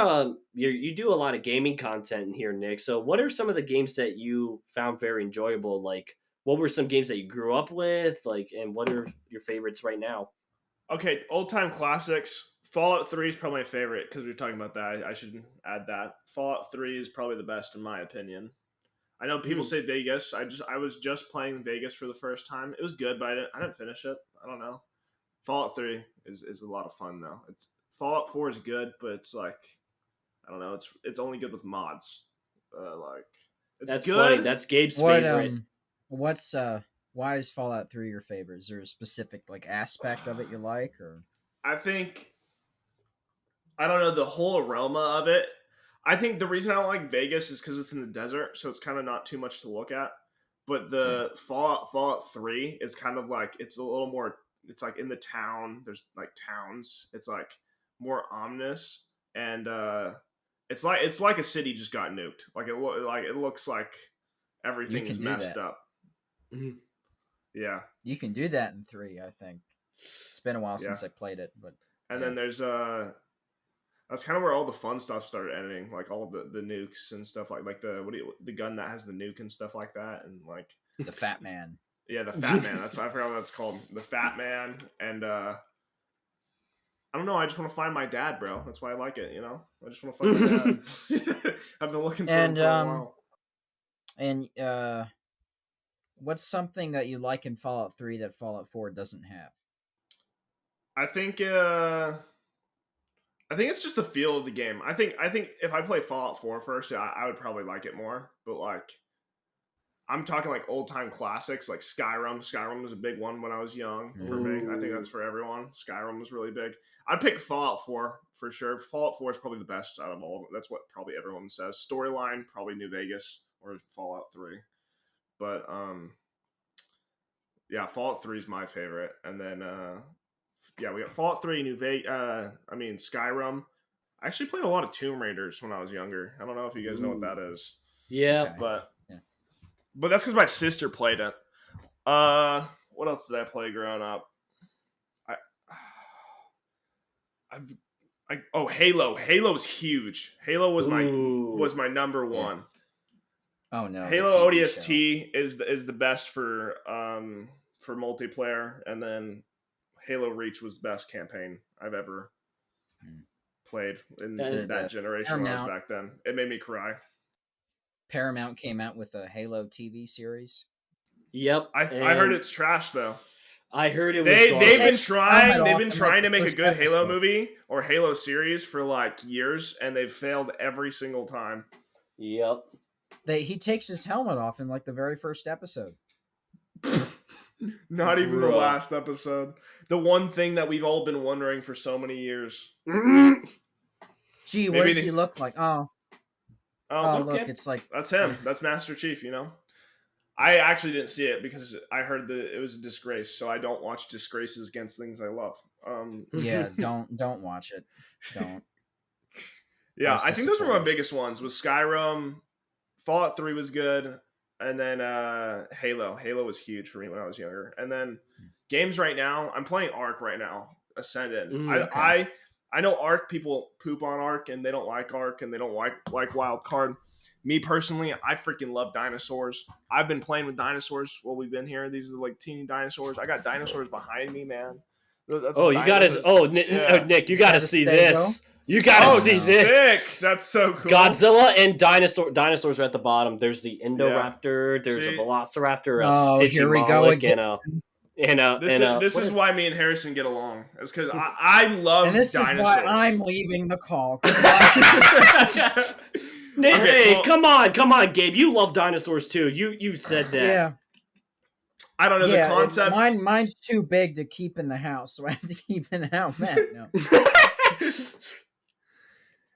do a lot of gaming content in here, Nick. So what are some of the games that you found very enjoyable? Like, what were some games that you grew up with? Like, and what are your favorites right now? Okay, old time classics. Fallout 3 is probably my favorite because we were talking about that. I should add that. Fallout 3 is probably the best in my opinion. I know people say Vegas. I was just playing Vegas for the first time. It was good, but I didn't finish it. I don't know. Fallout 3 is a lot of fun though. Fallout 4 is good, but it's like I don't know. It's only good with mods. It's That's good. funny. That's Gabe's What favorite. what's Why is Fallout 3 your favorite? Is there a specific like aspect of it you like, or I think I don't know the whole aroma of it. I think the reason I don't like Vegas is because it's in the desert, so it's kind of not too much to look at. But Yeah. the Fallout 3 is kind of like it's a little more. It's like in the town. There's like towns. It's like more ominous, and it's like a city just got nuked. Like it looks like everything You is can do messed that. up. Mhm. Yeah, you can do that in 3? I think it's been a while yeah. since I played it, but And yeah. then there's that's kind of where all the fun stuff started ending, like all the nukes and stuff like the gun that has the nuke and stuff like that, and like the Fat Man. yeah, the Fat Man. That's I forgot what that's called, the Fat Man, and I don't know. I just want to find my dad, bro. That's why I like it. You know, I just want to find my dad. I've been looking for him And for a while. and what's something that you like in Fallout 3 that Fallout 4 doesn't have? I think it's just the feel of the game. I think if I play Fallout 4 first, I would probably like it more. But like I'm talking like old time classics like Skyrim. Skyrim was a big one when I was young for me. I think that's for everyone. Skyrim was really big. I'd pick Fallout 4 for sure. Fallout 4 is probably the best out of all of them. That's what probably everyone says. Storyline, probably New Vegas or Fallout 3. But yeah, Fallout 3 is my favorite. And then yeah, we got Fallout 3, Skyrim. I actually played a lot of Tomb Raiders when I was younger. I don't know if you guys know what that is. Yeah. Okay. But that's because my sister played it. What else did I play growing up? Halo. Halo's huge. Halo was my number one. Oh no, Halo the TV ODST is the best for multiplayer, and then Halo Reach was the best campaign I've ever played in that generation when I was back then. It made me cry. Paramount came out with a Halo TV series. Yep. I heard it's trash though. I heard it was they've been Garbage. trying to make a first good Halo episode. movie or Halo series for like years, and they've failed every single time. Yep. He takes his helmet off in like the very first episode. Not even the Bruh. last episode. The one thing that we've all been wondering for so many years. Gee, what Maybe does he look like? Oh, Oh, look, okay. it's like that's him. That's Master Chief, you know? I actually didn't see it because I heard that it was a disgrace, so I don't watch disgraces against things I love. yeah, don't watch it. Don't. Yeah, Most I think those were my disappointing. biggest ones. Was Skyrim, Fallout 3 was good, and then Halo. Halo was huge for me when I was younger. And then games right now, I'm playing Ark right now, Ascended. Okay. I know Ark people poop on Ark and they don't like Ark and they don't like Wild Card. Me personally, I freaking love dinosaurs. I've been playing with dinosaurs while we've been here. These are like teeny dinosaurs. I got dinosaurs behind me, man. That's Oh, you gotta. Oh, Nick, you gotta see this. You gotta see this. Sick! That's so cool. Godzilla and dinosaurs are at the bottom. There's the Indoraptor. There's a See? Velociraptor. A Oh, here we go Stitchymolic, again. This is why me and Harrison get along. It's because I love And this dinosaurs. is why I'm leaving the call. Nick, Okay, hey, well- come on, Gabe. You love dinosaurs too. You said that. Yeah, I don't know the concept. Mine's too big to keep in the house, so I have to keep it out. Man, no.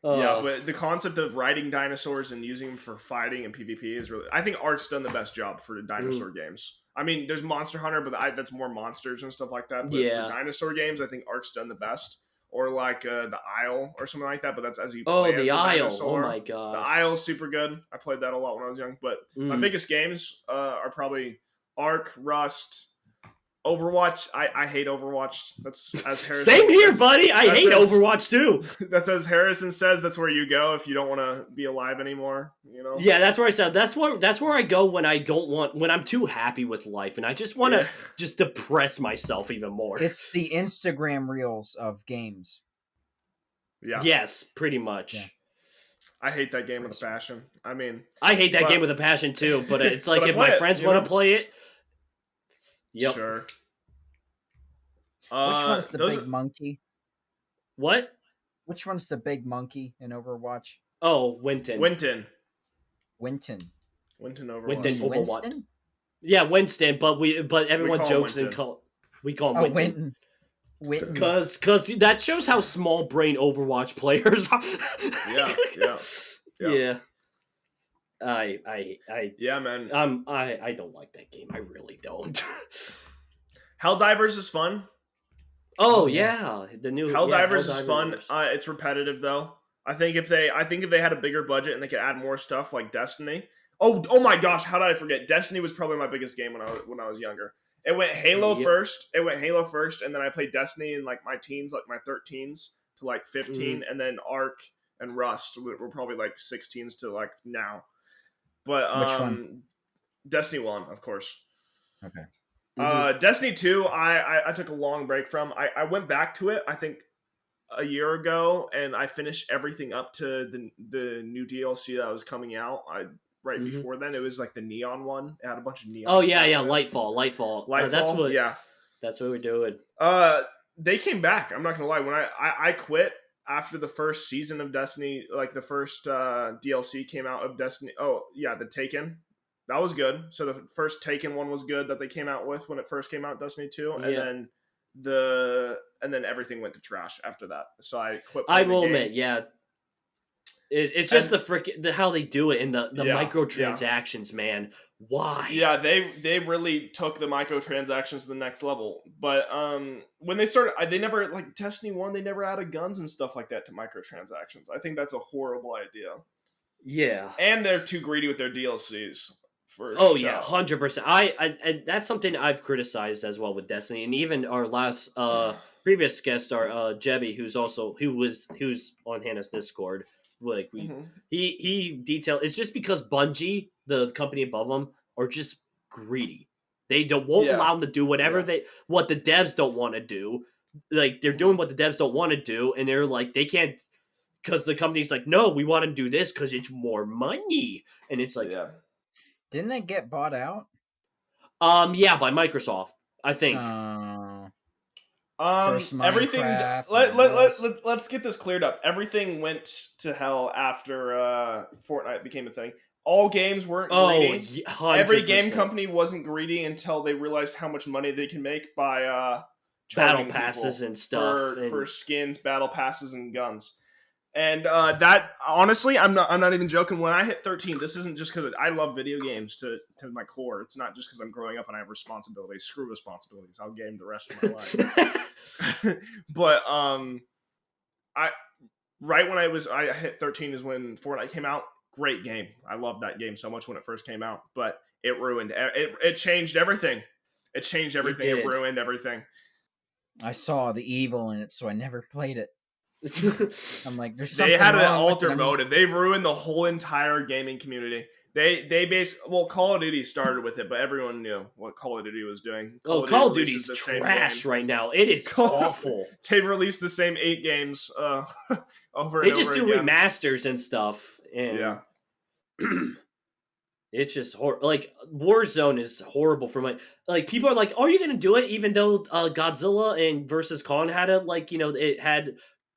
Yeah, but the concept of riding dinosaurs and using them for fighting and PvP is really. I think Ark's done the best job for the dinosaur games. I mean, there's Monster Hunter, but that's more monsters and stuff like that. But Yeah. for dinosaur games, I think Ark's done the best. Or like the Isle or something like that, but that's as you Oh, play as the Isle. dinosaur. Oh my The god. Isle's super good. I played that a lot when I was young. But my biggest games are probably Ark, Rust, Overwatch. I hate Overwatch. That's as Harrison. Same here, buddy. I hate Overwatch too. That's as Harrison says. That's where you go if you don't want to be alive anymore. You know. Yeah, that's where I said. That's where I go when when I'm too happy with life and I just want to just depress myself even more. It's the Instagram reels of games. Yeah. Yes, pretty much. Yeah. I hate that game with a passion. I mean, I hate that game with a passion too. But it's like But I if my play it, friends you want know? to play it. Yep. sure. Which one's the those big monkey? What? Which one's the big monkey in Overwatch? Oh, Winton. Winton Winton. Overwatch. Winton. Overwatch. Winston? Yeah, Winston, but everyone call him jokes and Winston. we call him Oh, Winton. Winton. Cause that shows how small brain Overwatch players are. Yeah, yeah, yeah. Yeah. I Yeah, man. I don't like that game. I really don't. Helldivers is fun. Oh, Oh, yeah. yeah, the new Helldivers is fun. Helldivers. It's repetitive though. I think if they had a bigger budget and they could add more stuff like Destiny. Oh my gosh, how did I forget? Destiny was probably my biggest game when I was younger. It went Halo Yep. first. It went Halo first, and then I played Destiny in like my teens, like my 13s to like 15, and then Ark and Rust were probably like 16s to like now. But Which one? Destiny 1, of course. Okay. Destiny 2, I took a long break from. I went back to it, I think, a year ago, and I finished everything up to the new DLC that was coming out. Right before then, it was like the neon one. It had a bunch of neon. Oh yeah, Lightfall. Lightfall. That's what we're doing. They came back. I'm not gonna lie. When I quit after the first season of Destiny, like the first DLC came out of Destiny. Oh yeah, the Taken. That was good. So the first Taken one was good that they came out with when it first came out, Destiny 2, and then everything went to trash after that. So I quit. I will admit, yeah. It's just how they do it in the microtransactions, man. Why? Yeah, they really took the microtransactions to the next level. But when they started, they never, like Destiny 1, they never added guns and stuff like that to microtransactions. I think that's a horrible idea. Yeah, and they're too greedy with their DLCs. Yeah, 100%. I that's something I've criticized as well with Destiny, and even our last previous guest star, Jebby, who's on Hannah's Discord. Like he detailed it's just because Bungie, the company above them, are just greedy. They won't allow them to do whatever what the devs don't want to do. Like they're doing what the devs don't want to do, and they're like they can't because the company's like, no, we want to do this because it's more money, and it's like, didn't they get bought out? Yeah, by Microsoft, I think. Everything. Let's get this cleared up. Everything went to hell after Fortnite became a thing. All games weren't greedy. 100%. Every game company wasn't greedy until they realized how much money they can make by battle passes and stuff for skins, battle passes, and guns. And that honestly, I'm not even joking. When I hit 13, this isn't just because I love video games to my core. It's not just because I'm growing up and I have responsibilities. Screw responsibilities. I'll game the rest of my life. But right when I hit 13 is when Fortnite came out. Great game. I loved that game so much when it first came out, but it ruined it changed everything. It changed everything. It ruined everything. I saw the evil in it, so I never played it. I'm like, there's something they had wrong an alter with it. motive. They've ruined the whole entire gaming community. Call of Duty started with it, but everyone knew what Call of Duty was doing. Call of Duty's trash right now. It is awful. They've released the same 8 games over and over again. They just do remasters and stuff, and it's just like Warzone is horrible for people are like, are you gonna do it even though Godzilla and versus Kong had it had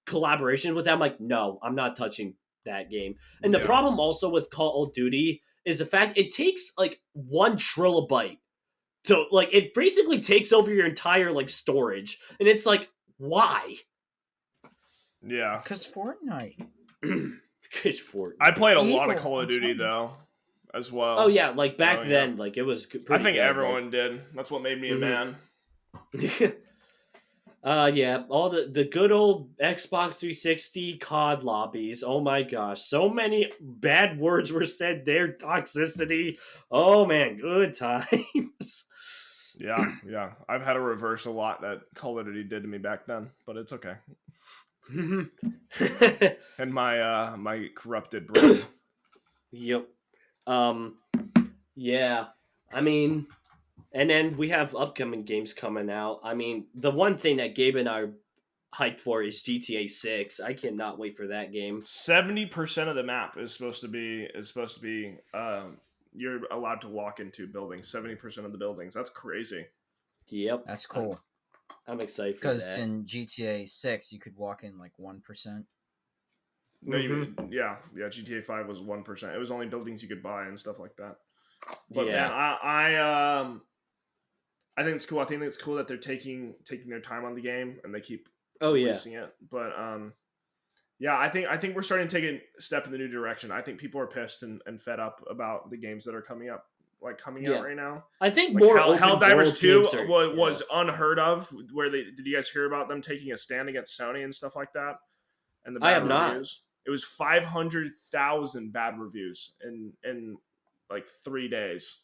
collaboration with them? Like, no, I'm not touching that game. And the problem also with Call of Duty is the fact it takes like 1 trillibyte to it basically takes over your entire storage, and it's like, why? Yeah, because Fortnite. I played a lot of Call of Duty though, as well. Oh yeah, back then, it was pretty I think good, everyone did. That's what made me a man. Yeah, all the good old Xbox 360 COD lobbies. Oh my gosh, so many bad words were said there. Toxicity. Oh man, good times. Yeah. I've had to reverse a lot that Call of Duty did to me back then, but it's okay. And my corrupted brain. Yep. Yeah. I mean, and then we have upcoming games coming out. I mean, the one thing that Gabe and I are hyped for is GTA 6. I cannot wait for that game. 70% of the map is supposed to be you're allowed to walk into buildings. 70% of the buildings. That's crazy. Yep. That's cool. I'm excited for that. Because in GTA 6, you could walk in 1%. No, GTA 5 was 1%. It was only buildings you could buy and stuff like that. But man, Yeah. I think it's cool. I think it's cool that they're taking their time on the game and they keep Oh yeah. releasing it. But yeah, I think we're starting to take a step in the new direction. I think people are pissed and fed up about the games that are coming out Yeah. right now. I think Like more open Helldivers world 2 games are was unheard of. Where did you guys hear about them taking a stand against Sony and stuff like that? And the I bad have not. reviews. It was 500,000 bad reviews in like 3 days.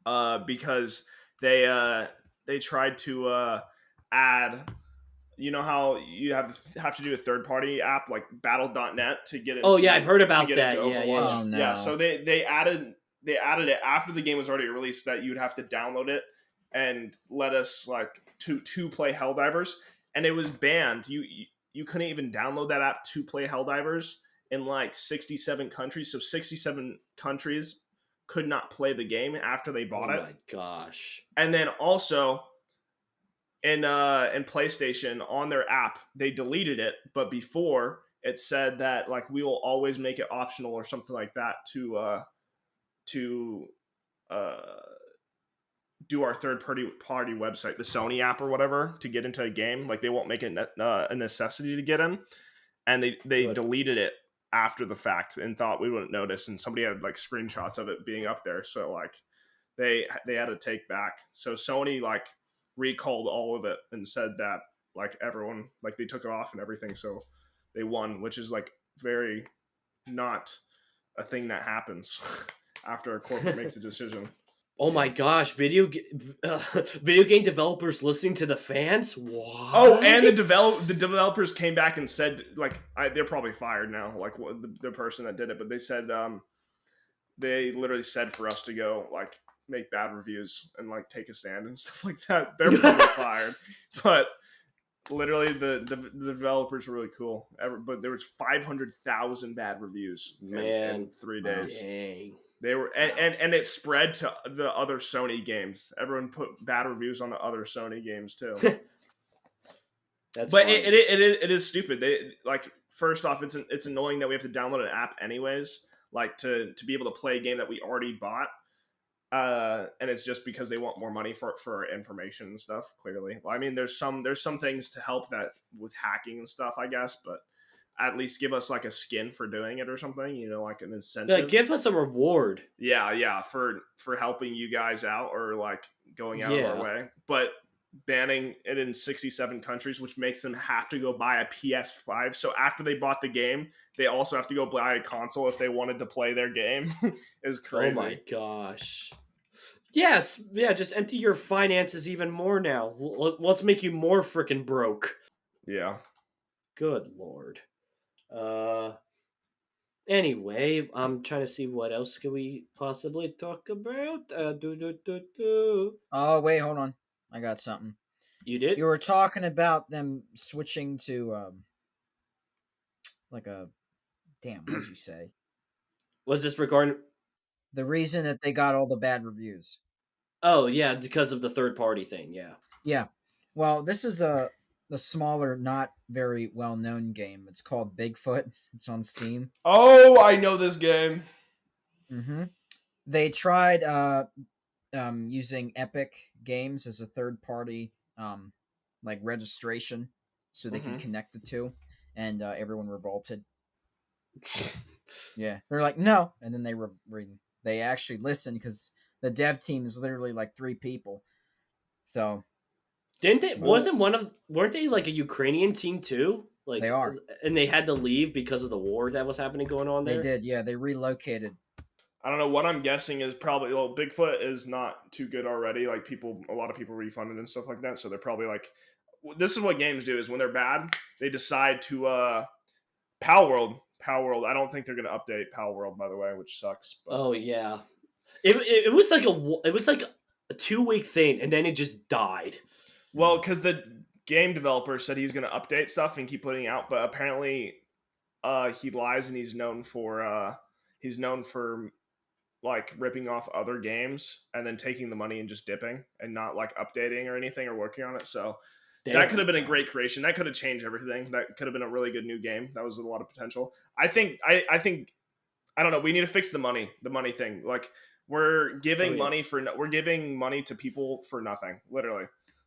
Because they tried to add. You know how you have to do a third party app like Battle.net to get Oh into yeah, I've heard to about get into that. Yeah, yeah, Overwatch. yeah. Oh Yeah, no. so they added it after the game was already released that you'd have to download it and let us like to play Helldivers, and it was banned. You couldn't even download that app to play Helldivers in like 67 countries. So 67 countries could not play the game after they Oh bought it. my gosh. And then also in PlayStation on their app, they deleted it, but before it said that like we will always make it optional or something like that to uh do our third party website, the Sony app or whatever, to get into a game. Like they won't make it a necessity to get in, and they Good. deleted it after the fact and thought we wouldn't notice. And somebody had like screenshots of it being up there, so like they had to take back. So Sony like recalled all of it and said that like everyone like they took it off and everything. So they won, which is like very not a thing that happens after a corporate makes a decision. Oh my gosh, video game developers listening to the fans? What? Oh, and the developers came back and said like they're probably fired now, like the person that did it, but they said they literally said for us to go like make bad reviews and like take a stand and stuff like that. They're probably fired, but literally the developers were really cool. But there was 500,000 bad reviews in 3 days. Dang. They were and it spread to the other Sony games. Everyone put bad reviews on the other Sony games too. That's But funny. it is stupid. They like first off, it's annoying that we have to download an app anyways, like to be able to play a game that we already bought. And it's just because they want more money for information and stuff. Clearly, well, I mean, there's some things to help that with hacking and stuff, I guess, but at least give us like a skin for doing it or something, you know, like an incentive. Like, give us a reward. Yeah, for helping you guys out or like going out of our way. But banning it in 67 countries, which makes them have to go buy a PS5. So after they bought the game, they also have to go buy a console if they wanted to play their game. Is crazy. Oh my gosh. Yes, yeah, just empty your finances even more now. Let's make you more freaking broke. Yeah. Good lord. Anyway, I'm trying to see what else can we possibly talk about. Oh wait, hold on. I got something. You did? You were talking about them switching to like a damn. What'd you say? Was this regarding? The reason that they got all the bad reviews. Oh yeah, because of the third party thing. Yeah. Yeah. Well, this is the smaller, not very well known game. It's called Bigfoot. It's on Steam. Oh, I know this game. Mm-hmm. They tried using Epic Games as a third party like registration so they could connect the two, and everyone revolted. Yeah, they're like no, and then they actually listened because the dev team is literally like 3 people. So didn't they? Weren't they like a Ukrainian team too? Like they are, and they had to leave because of the war that was happening going on there. They did, yeah. They relocated. I don't know. What I'm guessing is probably Bigfoot is not too good already. Like a lot of people refunded and stuff like that. So they're probably like, this is what games do: is when they're bad, they decide to Pal World. I don't think they're going to update Pal World, by the way, which sucks. But... Oh yeah, it was like a 2-week thing, and then it just died. Well, because the game developer said he's going to update stuff and keep putting it out, but apparently, he lies and he's known for like ripping off other games and then taking the money and just dipping and not like updating or anything or working on it. So that could have been a great creation. That could have changed everything. That could have been a really good new game. That was a lot of potential. I think I don't know. We need to fix the money thing. Like we're giving Oh, yeah. we're giving money to people for nothing, literally.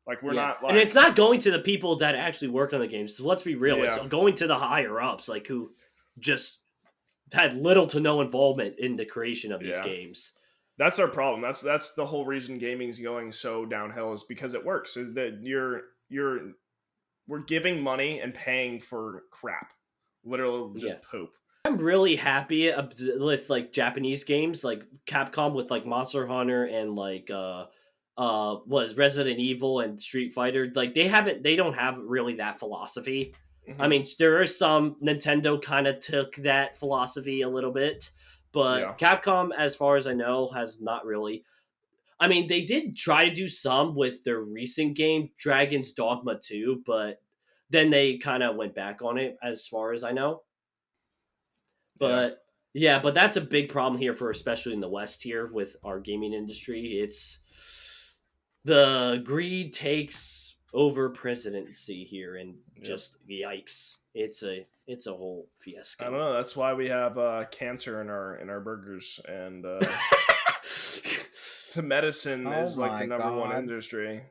Like we're Yeah, not and like it's not going to the people that actually work on the games. So let's be real; it's yeah. going to the higher ups, like who just had little to no involvement in the creation of these Yeah. games. That's our problem. That's the whole reason gaming's going so downhill is because it works. Is that we're giving money and paying for crap. Literally Yeah, just poop. I'm really happy with like Japanese games, like Capcom with like Monster Hunter and like was Resident Evil and Street Fighter. Like they don't have really that philosophy. I Hmm. mean, there is some Nintendo kind of took that philosophy a little bit, Yeah. but Capcom, as far as I know, has not really. I mean, they did try to do some with their recent game, Dragon's Dogma 2, but then they kind of went back on it, as far as I know. Yeah. But yeah, but that's a big problem here for especially in the West here with our gaming industry. It's the greed takes over presidency here, and Yep. just yikes! It's a whole I don't fiasco. know. That's why we have cancer in our burgers, and the medicine Oh is like the my number one god. industry.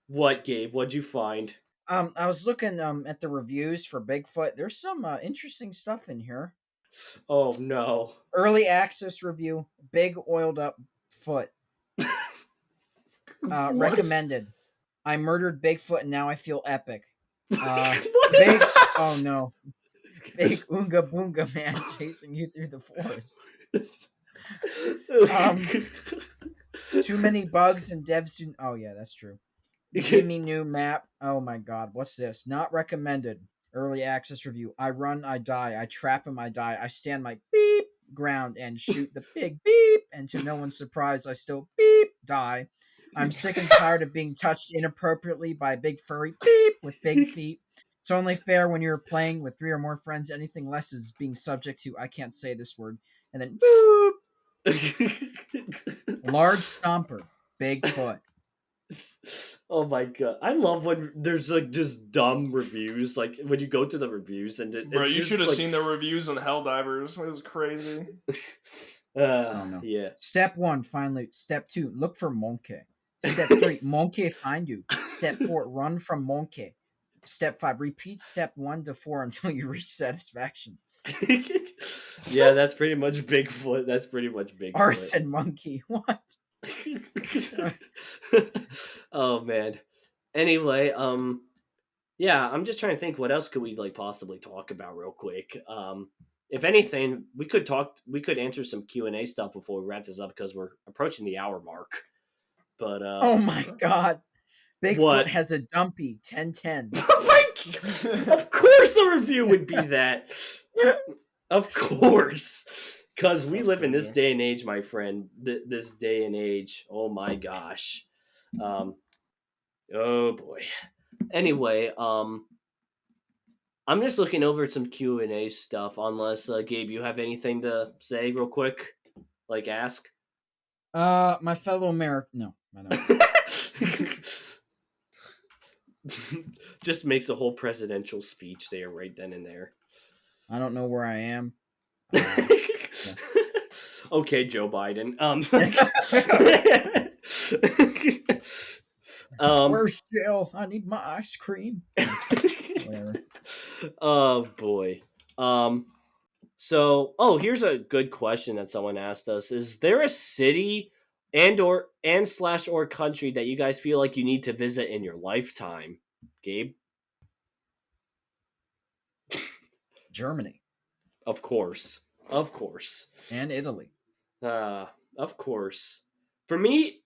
What, Gabe? What'd you find? I was looking at the reviews for Bigfoot. There's some interesting stuff in here. Oh no! Early access review, big oiled up foot. What? Recommended. I murdered Bigfoot and now I feel epic. What? Big oh no. Big Oonga Boonga man chasing you through the forest. Um Too many bugs and devs do oh yeah, that's true. Gimme new map. Oh my god, what's this? Not recommended. Early access review. I run, I die. I trap him, I die. I stand my beep ground and shoot the big beep. And to no one's surprise, I still beep die. I'm sick and tired of being touched inappropriately by a big furry beep with big feet. It's only fair when you're playing with 3 or more friends. Anything less is being subject to, I can't say this word. And then boop. Large stomper. Bigfoot. Oh my god. I love when there's like just dumb reviews. Like when you go to the reviews and Bro, it you should just have like seen the reviews on Helldivers. It was crazy. Oh no. yeah. Step 1, find loot. Step 2, look for monkey. Step 3, monkey find you. Step 4, run from monkey. Step 5, repeat step 1 to 4 until you reach satisfaction. Yeah, that's pretty much Bigfoot. That's pretty much Bigfoot. Arson monkey. What? Oh man. Anyway, yeah, I'm just trying to think what else could we like possibly talk about real quick. If anything, we could answer some Q&A stuff before we wrap this up because we're approaching the hour mark. But Oh my god. Bigfoot what? has a dumpy 1010. Of course a review would be that. Of course. Because we That's live in this crazy. day and age, my friend. This day and age. Oh my gosh. Um, oh boy. Anyway, I'm just looking over some Q&A stuff. Unless Gabe, you have anything to say real quick, like ask. My fellow American. No, I don't. Just makes a whole presidential speech there, right then and there. I don't know where I am. Okay, Joe Biden. Where's Jill? I need my ice cream. Whatever. Oh boy. Here's a good question that someone asked us. Is there a city and slash or country that you guys feel like you need to visit in your lifetime? Gabe? Germany Of course. Of course. and Italy. Uh, of course. For me,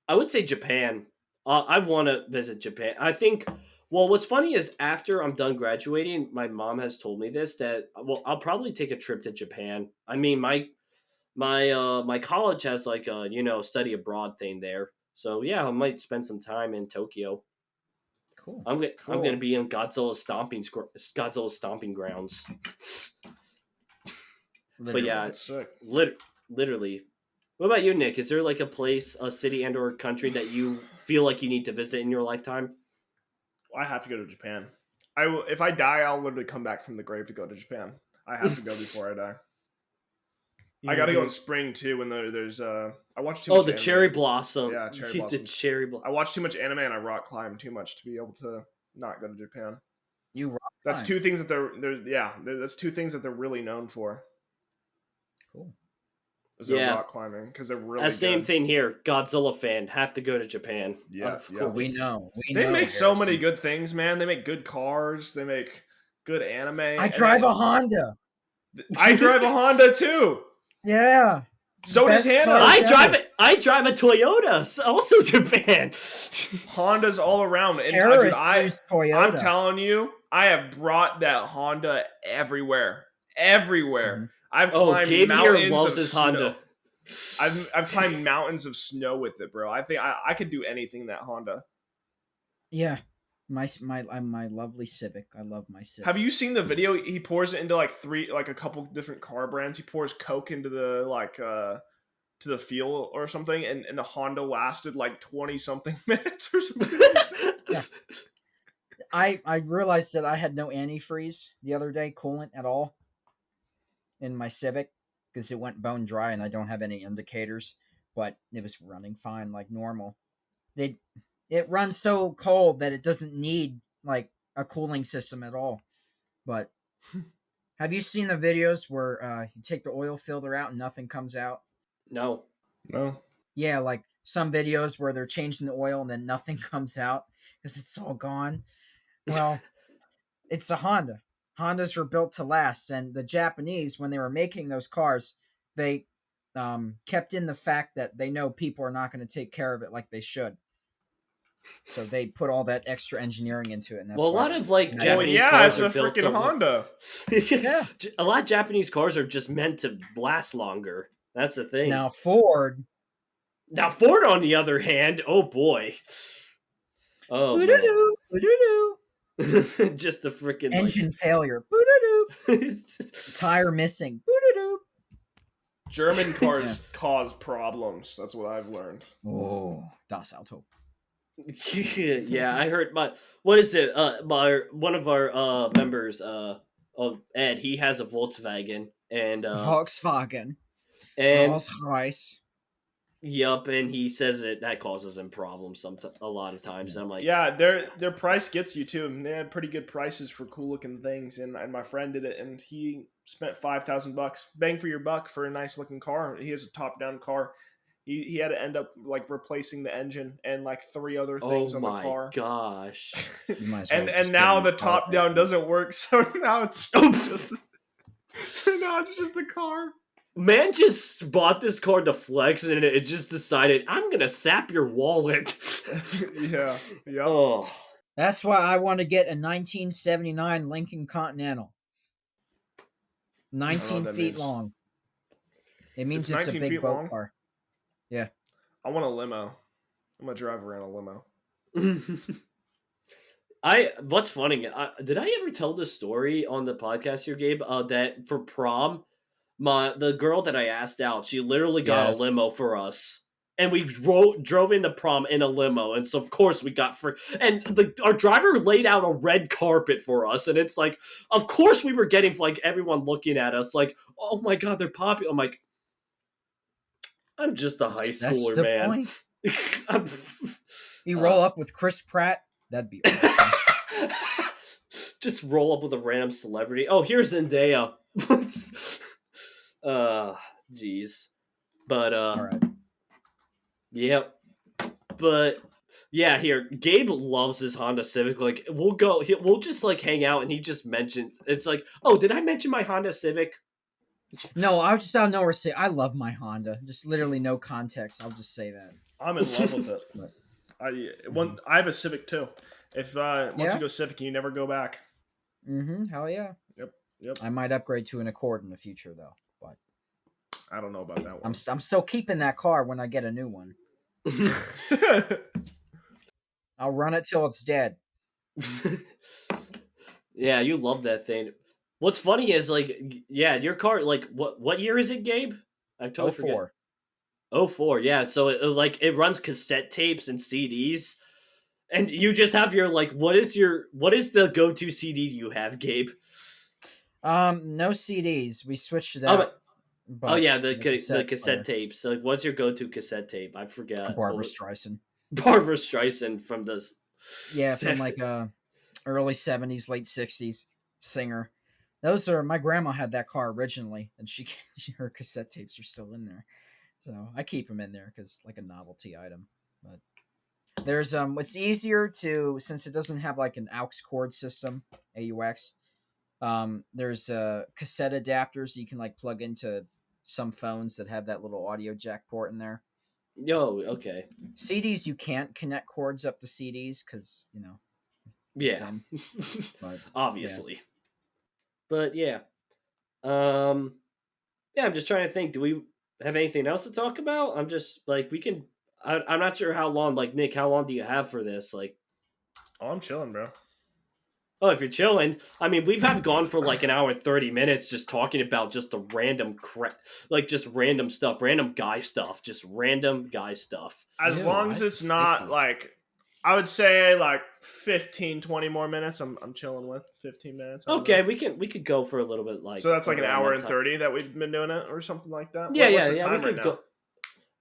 I would say Japan. I want to visit Japan. I think. Well, what's funny is after I'm done graduating, my mom has told me this that I'll probably take a trip to Japan. I mean, my college has like a study abroad thing there. So yeah, I might spend some time in Tokyo. Cool. I'm gonna Cool. be in Godzilla stomping grounds. But Literally. yeah, That's sick. literally. What about you, Nick? Is there like a place, a city, and or country that you feel like you need to visit in your lifetime? I have to go to Japan. If I die, I'll literally come back from the grave to go to Japan. I have to go before I die. I gotta go in Mhm. spring too when there's I watch too Oh, much the anime. cherry blossom. Yeah, cherry The blossoms. cherry blossom. I watch too much anime and I rock climb too much to be able to not go to Japan. You rock That's climb. two things that that's two things that they're really known for. Cool. Is their Yeah. rock climbing because they're really Same good. thing here. Godzilla fan. Have to go to Japan. Yeah, Of yeah. We course. know. We They know. make so many Harrison. good things, man. They make good cars. They make good anime. I drive a Honda. I drive a Honda too. Yeah. So does Best Hannah. cars ever. I drive a Toyota. Also Japan. Hondas all around. And dude, Terrorists use I'm Toyota. telling you, I have brought that Honda everywhere. Everywhere. Mhm. I've Oh, climbed Gabe here mountains loves of his snow. Honda. I've climbed mountains of snow with it, bro. I think I could do anything in that Honda. Yeah. My lovely Civic. I love my Civic. Have you seen the video? He pours it into like a couple different car brands. He pours Coke into the to the fuel or something, and the Honda lasted like 20 something minutes or something. Yeah. I realized that I had no antifreeze the other day, coolant at all, in my Civic because it went bone dry and I don't have any indicators, but it was running fine like normal. It runs so cold that it doesn't need like a cooling system at all. But have you seen the videos where you take the oil filter out and nothing comes out? No. No. Yeah, like some videos where they're changing the oil and then nothing comes out because it's all gone. Well, it's a Honda. Hondas were built to last, and the Japanese, when they were making those cars, they kept in the fact that they know people are not going to take care of it like they should. So they put all that extra engineering into it, and that's Well, a why lot of like Well, Japanese yeah, cars it's a are built freaking to Honda. Yeah. A lot of Japanese cars are just meant to last longer. That's the thing. Now Ford. Now Ford, on the other hand, oh boy. Oh man. Boo-doo-doo, boo-doo-doo. Just the freaking Engine failure. Boo-doo-doo. like, Tire missing. Boo-doo-doo. German cars cause problems. That's what I've learned. Oh, Das Auto. yeah, I heard what is it? One of our members of Ed, he has a Volkswagen and Volkswagen. and Rolls-Royce. yup, and he says that causes him problems a lot of times. And I'm like, Yeah, their price gets you too. And they had pretty good prices for cool looking things, and my friend did it, and he spent $5,000, bang for your buck, for a nice looking car. He has a top down car. He had to end up like replacing the engine and like 3 other things oh on the my car. gosh. You might as well And just now get the a top car. down doesn't work, so now it's just so now it's just the car. Man just bought this car to flex, and it just decided, I'm gonna sap your wallet. Yeah. Yep. Oh, That's why I want to get a 1979 Lincoln Continental. 19 that feet means. long. It means It's it's a 19 big feet boat long? car. I want a limo. I'm gonna drive around a limo. what's funny? Did I ever tell this story on the podcast here, Gabe? That for prom, the girl that I asked out, she literally got Yes. a limo for us. And we drove into prom in a limo, and so of course we got free. And our driver laid out a red carpet for us, and it's like, of course we were getting like everyone looking at us, like, oh my god, they're popular. I'm like, I'm just a high That's schooler, the man. point. I'm, You roll up with Chris Pratt. That'd be awesome. just roll up with a random celebrity. Oh, here's Zendaya. Jeez. But All right. yep. But yeah, here Gabe loves his Honda Civic. Like we'll just like hang out, and he just mentioned it's like, oh, did I mention my Honda Civic? No, I was just out of nowhere say I love my Honda. Just literally no context. I'll just say that. I'm in love with it. But- I have a Civic too. If once Yeah? you go Civic, you never go back. Mm-hmm. Hell yeah. Yep. I might upgrade to an Accord in the future though. But I don't know about that one. I'm still keeping that car when I get a new one. I'll run it till it's dead. Yeah, you love that thing. What's funny is like, yeah, your car. Like, what year is it, Gabe? I totally forget. 04. 04, yeah. So it runs cassette tapes and CDs, and you just have your like, what is the go-to CD you have, Gabe? No CDs. We switched it out. Oh but yeah, the the cassette cassette player, tapes. So, like, what's your go-to cassette tape? I forgot. Barbara Streisand. Barbara Streisand from the Yeah, from seven. like early 70s, late 60s singer. Those are my grandma had that car originally, and her cassette tapes are still in there. So I keep them in there because like a novelty item. But there's it's easier to, since it doesn't have like an aux cord system, AUX. There's cassette adapters you can like plug into some phones that have that little audio jack port in there. Yo, okay, CDs you can't connect cords up to CDs because yeah, them. But yeah, obviously, but yeah, um, yeah. I'm just trying to think. Do we have anything else to talk about? I'm just like we can. I'm not sure how long. Like Nick, how long do you have for this? Like, Oh, I'm chilling, bro. oh, if you're chilling, I mean, we've have gone for like an hour and 30 minutes just talking about just the random crap, like just random stuff, random guy stuff, just random guy stuff. As ew, long why as is it it's not sticky? like, I would say like 15, 20 more minutes. I'm chilling with 15 minutes. I don't know. Okay, we could go for a little bit like So that's like an around hour that and time. 30 that we've been doing it, or something like that. Yeah, What's yeah, the yeah. We time right could now? go.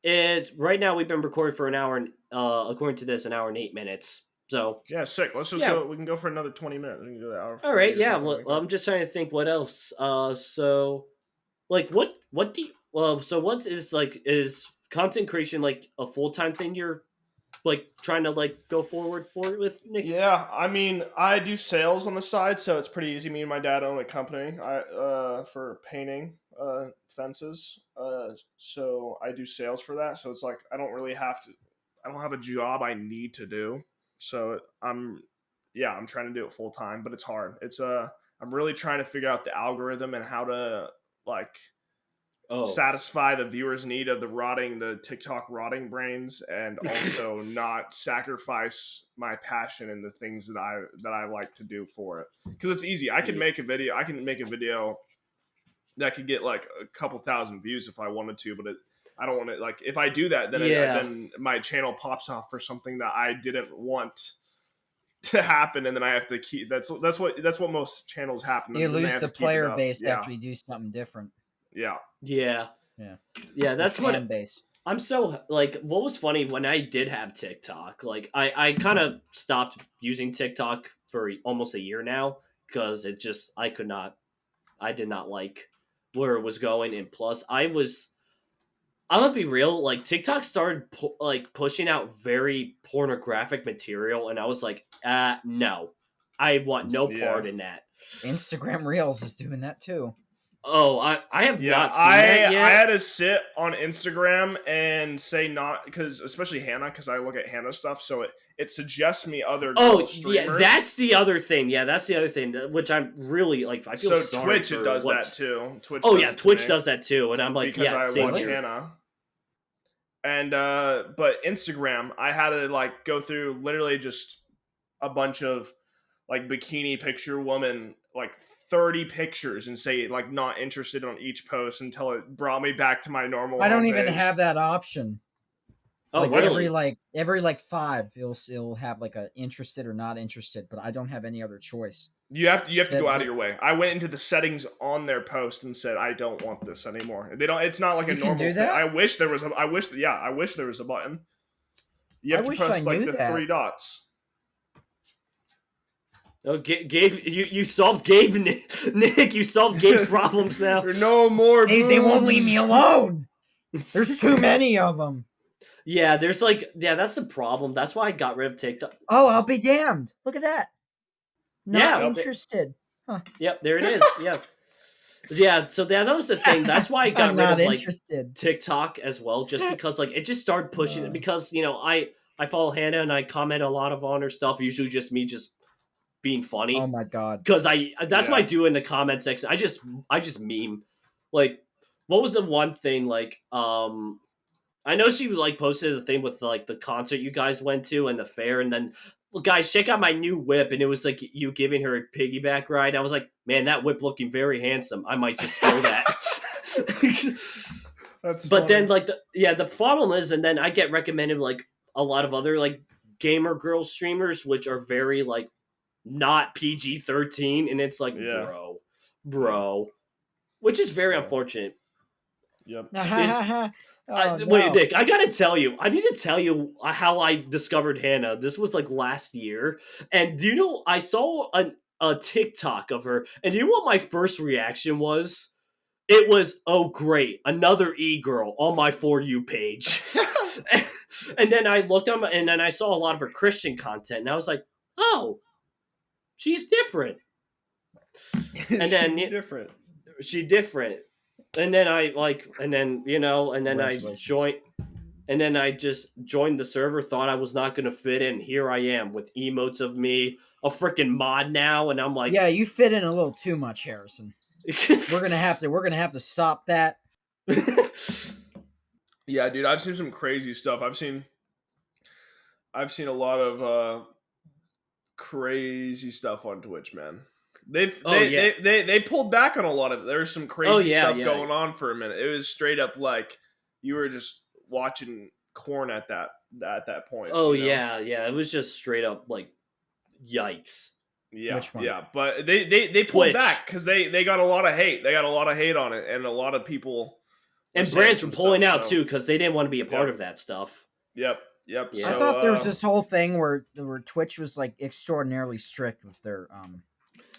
It's right now. We've been recording for an hour and according to this, an hour and 8 minutes. So Yeah, sick. Let's just yeah. go. We can go for another 20 minutes. We can do the hour All 30 right. or Yeah. something Well, like that. I'm just trying to think what else. So like what do you, well? So what is content creation like a full time thing you're like trying to like go forward for with Nick? Yeah, I mean, I do sales on the side, so it's pretty easy. Me and my dad own a company for painting fences. So I do sales for that. So it's like I don't really have to. I don't have a job I need to do. So I'm trying to do it full time, but it's hard. I'm really trying to figure out the algorithm and how to like Oh, satisfy the viewer's need of the TikTok rotting brains, and also not sacrifice my passion and the things that I like to do for it. Because it's easy. I can yeah. make a video. I can make a video that could get like a couple thousand views if I wanted to, but I don't want to. Like, if I do that, Yeah. then my channel pops off for something that I didn't want to happen, and then I have to keep. That's what most channels happen, you and then they lose have the to keep it player up. base Yeah, after you do something different. yeah. Yeah. Yeah, Yeah. your That's fan what base. I'm so like. What was funny when I did have TikTok? Like, I kind of stopped using TikTok for almost a year now because it just I did not like where it was going, and plus I'm gonna be real. Like TikTok started like pushing out very pornographic material, and I was like, no, I want no Yeah. part in that. Instagram Reels is doing that too. Oh, I have Yeah, not seen that I yet. had to sit on Instagram and say not, because especially Hannah, because I look at Hannah stuff, so it suggests me other girl Oh, yeah, streamers. that's the other thing. Yeah, that's the other thing, which I'm really like. I feel So sorry Twitch, it for does that what. too. Twitch Oh does yeah, it to Twitch me does that too, and I'm like, because yeah, I same watch Really? here. Hannah. And but Instagram, I had to like go through literally just a bunch of like bikini picture woman, like 30 pictures, and say like not interested on each post until it brought me back to my normal I don't even homepage. have that option. Oh Like really? every like five, it'll have like a interested or not interested, but I don't have any other choice. You have to go That, out of that your way. I went into the settings on their post and said I don't want this anymore. They don't. It's not like a you can normal do thing. that. I wish there was a. I wish. Yeah, I wish there was a button. You I have to wish I press like knew the that. three dots. Oh, Gabe, you solved Gabe, Nick. You solved Gabe's problems now. No more They won't leave me boobs. alone. There's too many of them. Yeah, there's like that's the problem. That's why I got rid of TikTok. Oh, I'll be damned. Look at that. Not Yeah, interested. Huh. yep, there it is. Yeah, yeah. So that was the thing. That's why I got I'm rid not of like interested. TikTok as well, just because like it just started pushing it. Uh, Because I follow Hannah and I comment a lot of on her stuff. Usually just me just being oh funny my god. because that's what I Yeah. do in the comment section. I just meme. Like, what was the one thing like I know she like posted the thing with like the concert you guys went to and the fair, and then well, guys, check out my new whip, and it was like you giving her a piggyback ride. I was like, man, that whip looking very handsome. I might just steal that. That's But funny. then like the problem is, and then I get recommended like a lot of other like gamer girl streamers, which are very like not PG-13, and it's like Yeah. bro, which is very Yeah. unfortunate. Yep. Oh Wait, no. Nick, I gotta tell you, I need to tell you how I discovered Hannah. This was like last year, and do you know I saw a TikTok of her, and do you know what my first reaction was? It was, oh great, another e-girl on my For You page. And then I looked on and then I saw a lot of her Christian content, and I was like, oh, she's different. And then She's different. she different. And then I like, and then and then I Congratulations. joined, and then I just joined the server. Thought I was not gonna fit in. Here I am with emotes of me, a freaking mod now, and I'm like, Yeah, you fit in a little too much, Harrison. We're gonna have to stop that. Yeah, dude, I've seen some crazy stuff. I've seen a lot of crazy stuff on Twitch, man. Oh yeah, They pulled back on a lot of it. There's some oh crazy yeah, stuff yeah. going on for a minute. It was straight up like you were just watching corn at that point, Oh you know? yeah, yeah. It was just straight up like, yikes. Yeah, Which one? yeah. But they pulled Twitch. back because they got a lot of hate. They got a lot of hate on it, and a lot of people were And saying brands were some pulling stuff, out so too because they didn't want to be a part yep, of that stuff. yep. Yeah. I So thought there was this whole thing where Twitch was like extraordinarily strict with their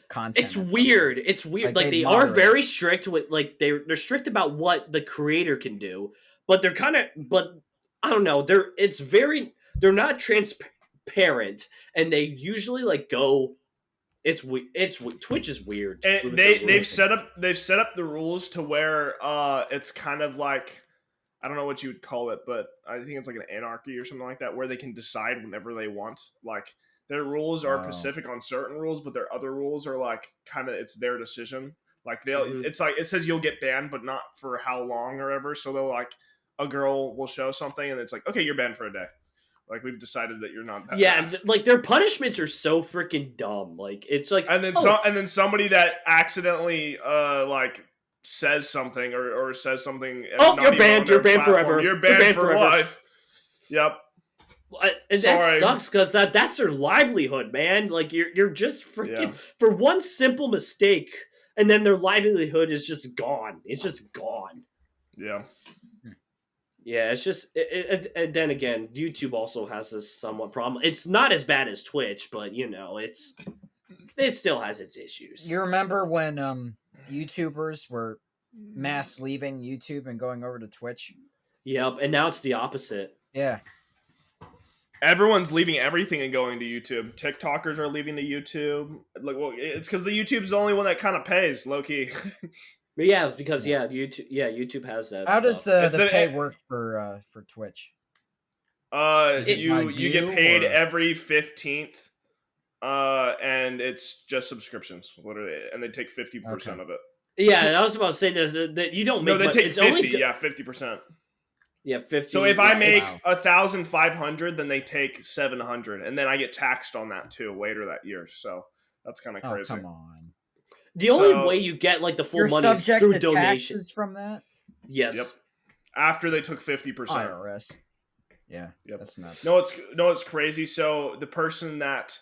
content. It's weird. It's weird. Like they'd they are moderate. very strict with like they're strict about what the creator can do, but they're kind of but I don't know. They're not transparent, and they usually like go. Twitch is weird. With their they've rules. set up the rules to where it's kind of like I don't know what you would call it, but I think it's like an anarchy or something like that, where they can decide whenever they want. Like their rules are specific on certain rules, but their other rules are like kind of it's their decision. Like Mhm. it's like it says you'll get banned, but not for how long or ever. So they'll like a girl will show something, and it's like okay, you're banned for a day. Like we've decided that you're not that Yeah, bad. like their punishments are so freaking dumb. Like it's like And then and then somebody that accidentally like says something or says something oh, not you're even on banned. You're their banned platform, forever. you're banned for forever. life. Yep. And that Sorry. sucks because that's their livelihood, man. Like you're just freaking Yeah. for one simple mistake, and then their livelihood is just gone. It's just gone. Yeah. Yeah, it's just. And then again, YouTube also has this somewhat problem. It's not as bad as Twitch, but it still has its issues. You remember when YouTubers were mass leaving YouTube and going over to Twitch? Yep, and now it's the opposite. Yeah. Everyone's leaving everything and going to YouTube. TikTokers are leaving to YouTube. Like, well, it's because the YouTube's the only one that kind of pays, low key. But yeah, because YouTube has that. How does stuff. the pay work for Twitch? Is it by You get view, paid or- every 15th, and it's just subscriptions, literally, and they take 50% of it. Yeah, I was about to say this that you don't make. No, they much. take It's 50. only Yeah, 50%. Yeah, 50. So if I make Wow. 1,500, then they take 700, and then I get taxed on that too later that year. So that's kind of Oh, crazy. come on. The only So- way you get like the full You're money is subject through to donation. taxes from that? Yes. Yep. After they took 50%. IRS. Yeah, Yep. that's nuts. No, it's crazy. So the person that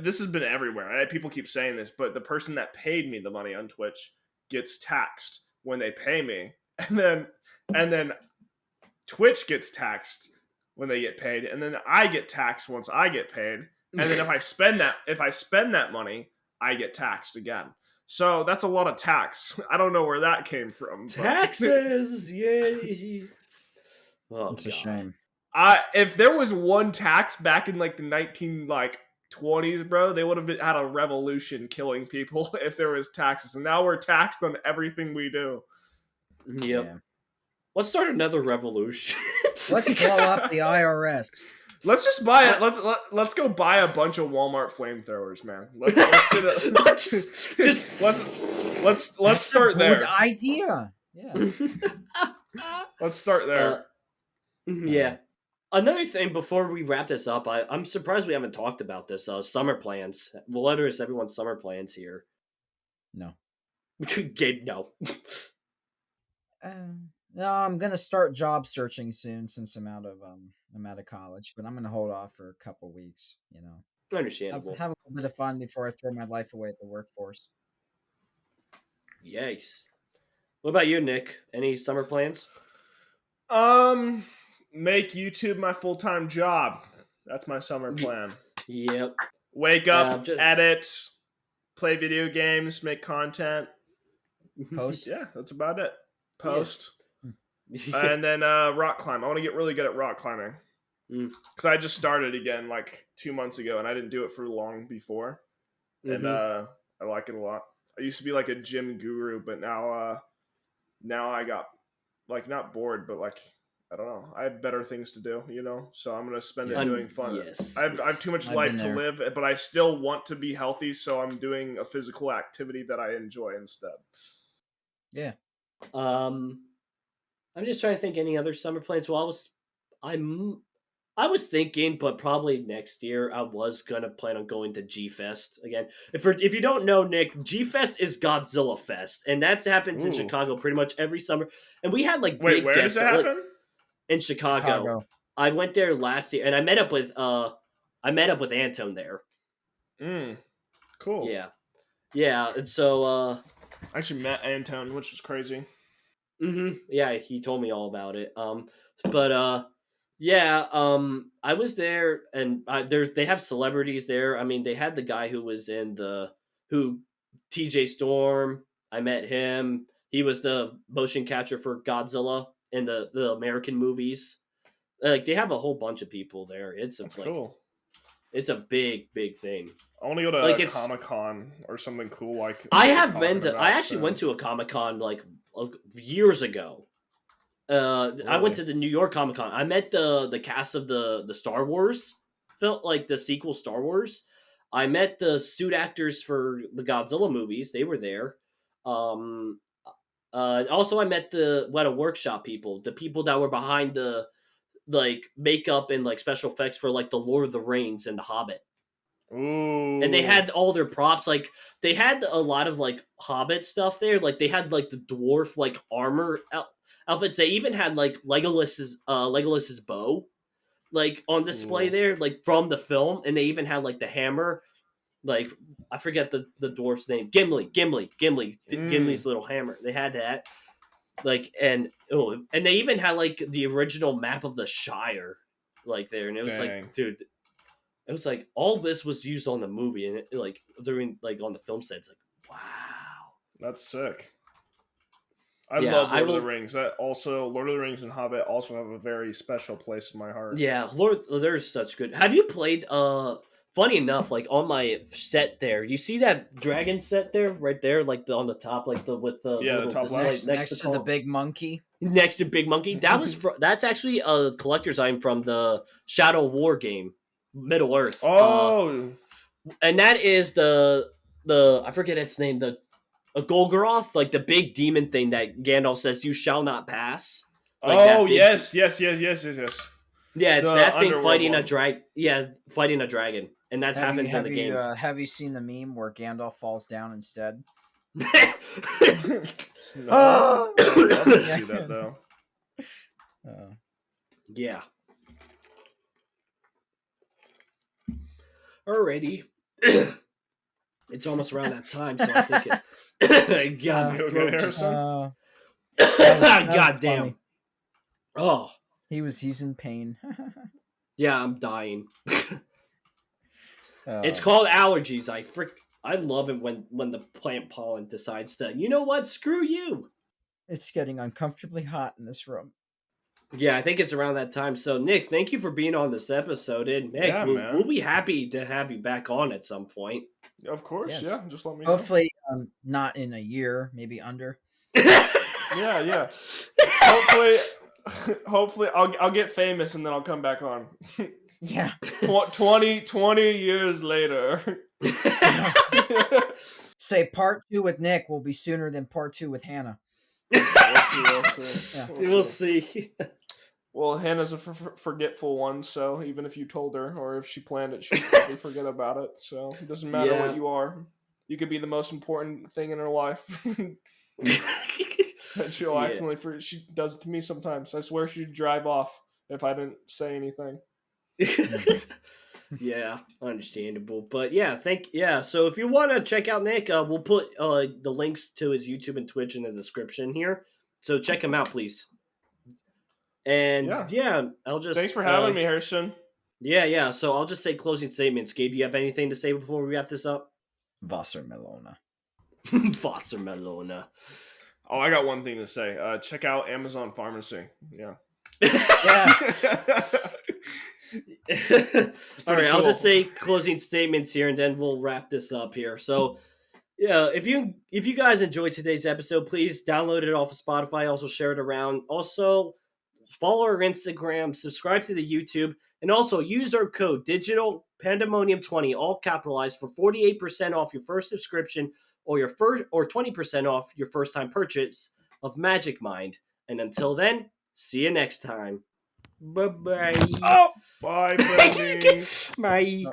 this has been everywhere. People keep saying this, but the person that paid me the money on Twitch gets taxed when they pay me, and then Twitch gets taxed when they get paid, and then I get taxed once I get paid, and then if I spend that money, I get taxed again. So that's a lot of tax. I don't know where that came from. Taxes, yay! Oh, It's a God. shame. If there was one tax back in like the 1920s, bro, they would have had a revolution killing people if there was taxes. And now we're taxed on everything we do. Yep. Yeah. Let's start another revolution. Let's blow up the IRS. Let's just buy it. Let's go buy a bunch of Walmart flamethrowers, man. Let's get it. Let's start Good there. idea. Yeah. Let's start there. Yeah. Another thing before we wrap this up, I'm surprised we haven't talked about this. Summer plans. We'll address everyone's summer plans here. No. Gabe, no. No, I'm gonna start job searching soon since I'm out of college, but I'm gonna hold off for a couple weeks. You know, Understandable. have a little bit of fun before I throw my life away at the workforce. Yikes. What about you, Nick? Any summer plans? Um, make YouTube my full time job. That's my summer plan. Yep. Wake up, Just edit, play video games, make content. Post. Yeah, that's about it. Yeah. Post. And then rock climb. I want to get really good at rock climbing. Mm. Because I just started again like 2 months ago, and I didn't do it for long before. And I like it a lot. I used to be like a gym guru, but now I got like not bored, but like I don't know. I have better things to do, you know. So I'm gonna spend it doing fun. Yes, I have too much I've life been to there. live, but I still want to be healthy. So I'm doing a physical activity that I enjoy instead. Yeah. I'm just trying to think any other summer plans. Well, I'm I was thinking, but probably next year I was gonna plan on going to G Fest again. If you don't know, Nick, G Fest is Godzilla Fest, and that happens in Ooh. Chicago pretty much every summer. And we had like Wait, big where does guests it like, happen? in Chicago. Chicago. I went there last year, and I met up with Anton there. Cool. Yeah, yeah, and so I actually met Anton, which was crazy. yeah, he told me all about it. But yeah, I was there, and they have celebrities there. I mean, they had the guy who was in the who TJ Storm. I met him. He was the motion capture for Godzilla in the American movies. Like they have a whole bunch of people there. That's cool. It's a big thing. I want to go to Like a it's Comic Con or something cool like I what we're have been talking to. I about actually went soon. to a Comic Con like years ago. I went Really? to the New York Comic Con. I met the cast of the Star Wars film, like the sequel Star Wars. I met the suit actors for the Godzilla movies. They were there. Um, also, I met the Weta Workshop people, the people that were behind the like makeup and like special effects for like the Lord of the Rings and the Hobbit. And they Ooh. had all their props. Like they had a lot of like Hobbit stuff there. Like they had like the dwarf like armor outfits. They even had like Legolas's bow like on display Cool. there, like from the film. And they even had like the hammer. Like I forget the dwarf's name. Mm. Gimli's little hammer. They had that. Like and they even had like the original map of the Shire, like there. And it was like, Dang. dude, it was like all this was used on the movie and like during like on the film sets. Like, wow. That's sick. I Yeah, love I Lord of the will. Rings. That also Lord of the Rings and Hobbit also have a very special place in my heart. Yeah, Lord, there's such good. Have you played? Funny enough, like on my set there, you see that dragon set there, right there, like on the top, like the with the Yeah, the little top display left. next to Next to the call big monkey. next to Big Monkey. That's actually a collector's item from the Shadow of War game, Middle Earth. Oh, And that is the I forget its name, the a Golgoroth, like the big demon thing that Gandalf says you shall not pass. Like oh that big yes. Yeah, it's The that thing underworld fighting a one. drag yeah, fighting a dragon. And that Have you happens in have the you game. have you seen the meme where Gandalf falls down instead? No, I would love to see that though. Yeah. Alrighty. It's almost around that time, so I think it God, my You okay, throat just Harrison? That was God funny. damn. Oh. He's in pain. Yeah, I'm dying. It's Uh, called allergies. I love it when the plant pollen decides to, you know what, screw you. it's getting uncomfortably hot in this room. Yeah, I think it's around that time. So, Nick, thank you for being on this episode. And Nick, Yeah, we'll man. be happy to have you back on at some point. Of course, Yes. yeah. Just let me know. Hopefully, not in a year, maybe under. Yeah. Hopefully, I'll get famous and then I'll come back on. Yeah. 20 years later. Say part 2 with Nick will be sooner than part 2 with Hannah. We'll see. Yeah. We'll see. Well, Hannah's a forgetful one, so even if you told her or if she planned it, she'd probably forget about it. So it doesn't matter Yeah. what you are. You could be the most important thing in her life. And she'll Yeah. accidentally she does it to me sometimes. I swear she'd drive off if I didn't say anything. Yeah, understandable. But yeah, so if you want to check out Nick, we'll put the links to his YouTube and Twitch in the description here. So check him out, please. And Yeah. yeah, I'll Thanks just for having me, Harrison. yeah. So I'll just say closing statements. Gabe, you have anything to say before we wrap this up? Wassermelone. Foster Melona. Oh, I got one thing to say. Check out Amazon Pharmacy. Yeah. Yeah. All right, I'll cool. just say closing statements here, and then we'll wrap this up here. So, yeah, if you guys enjoyed today's episode, please download it off of Spotify. Also, share it around. Also, follow our Instagram, subscribe to the YouTube, and also use our code Digital Pandemonium 20, all capitalized, for 48% off your first subscription or 20% off your first time purchase of Magic Mind. And until then, see you next time. Bye bye. Oh! Bye, friendlies. Bye.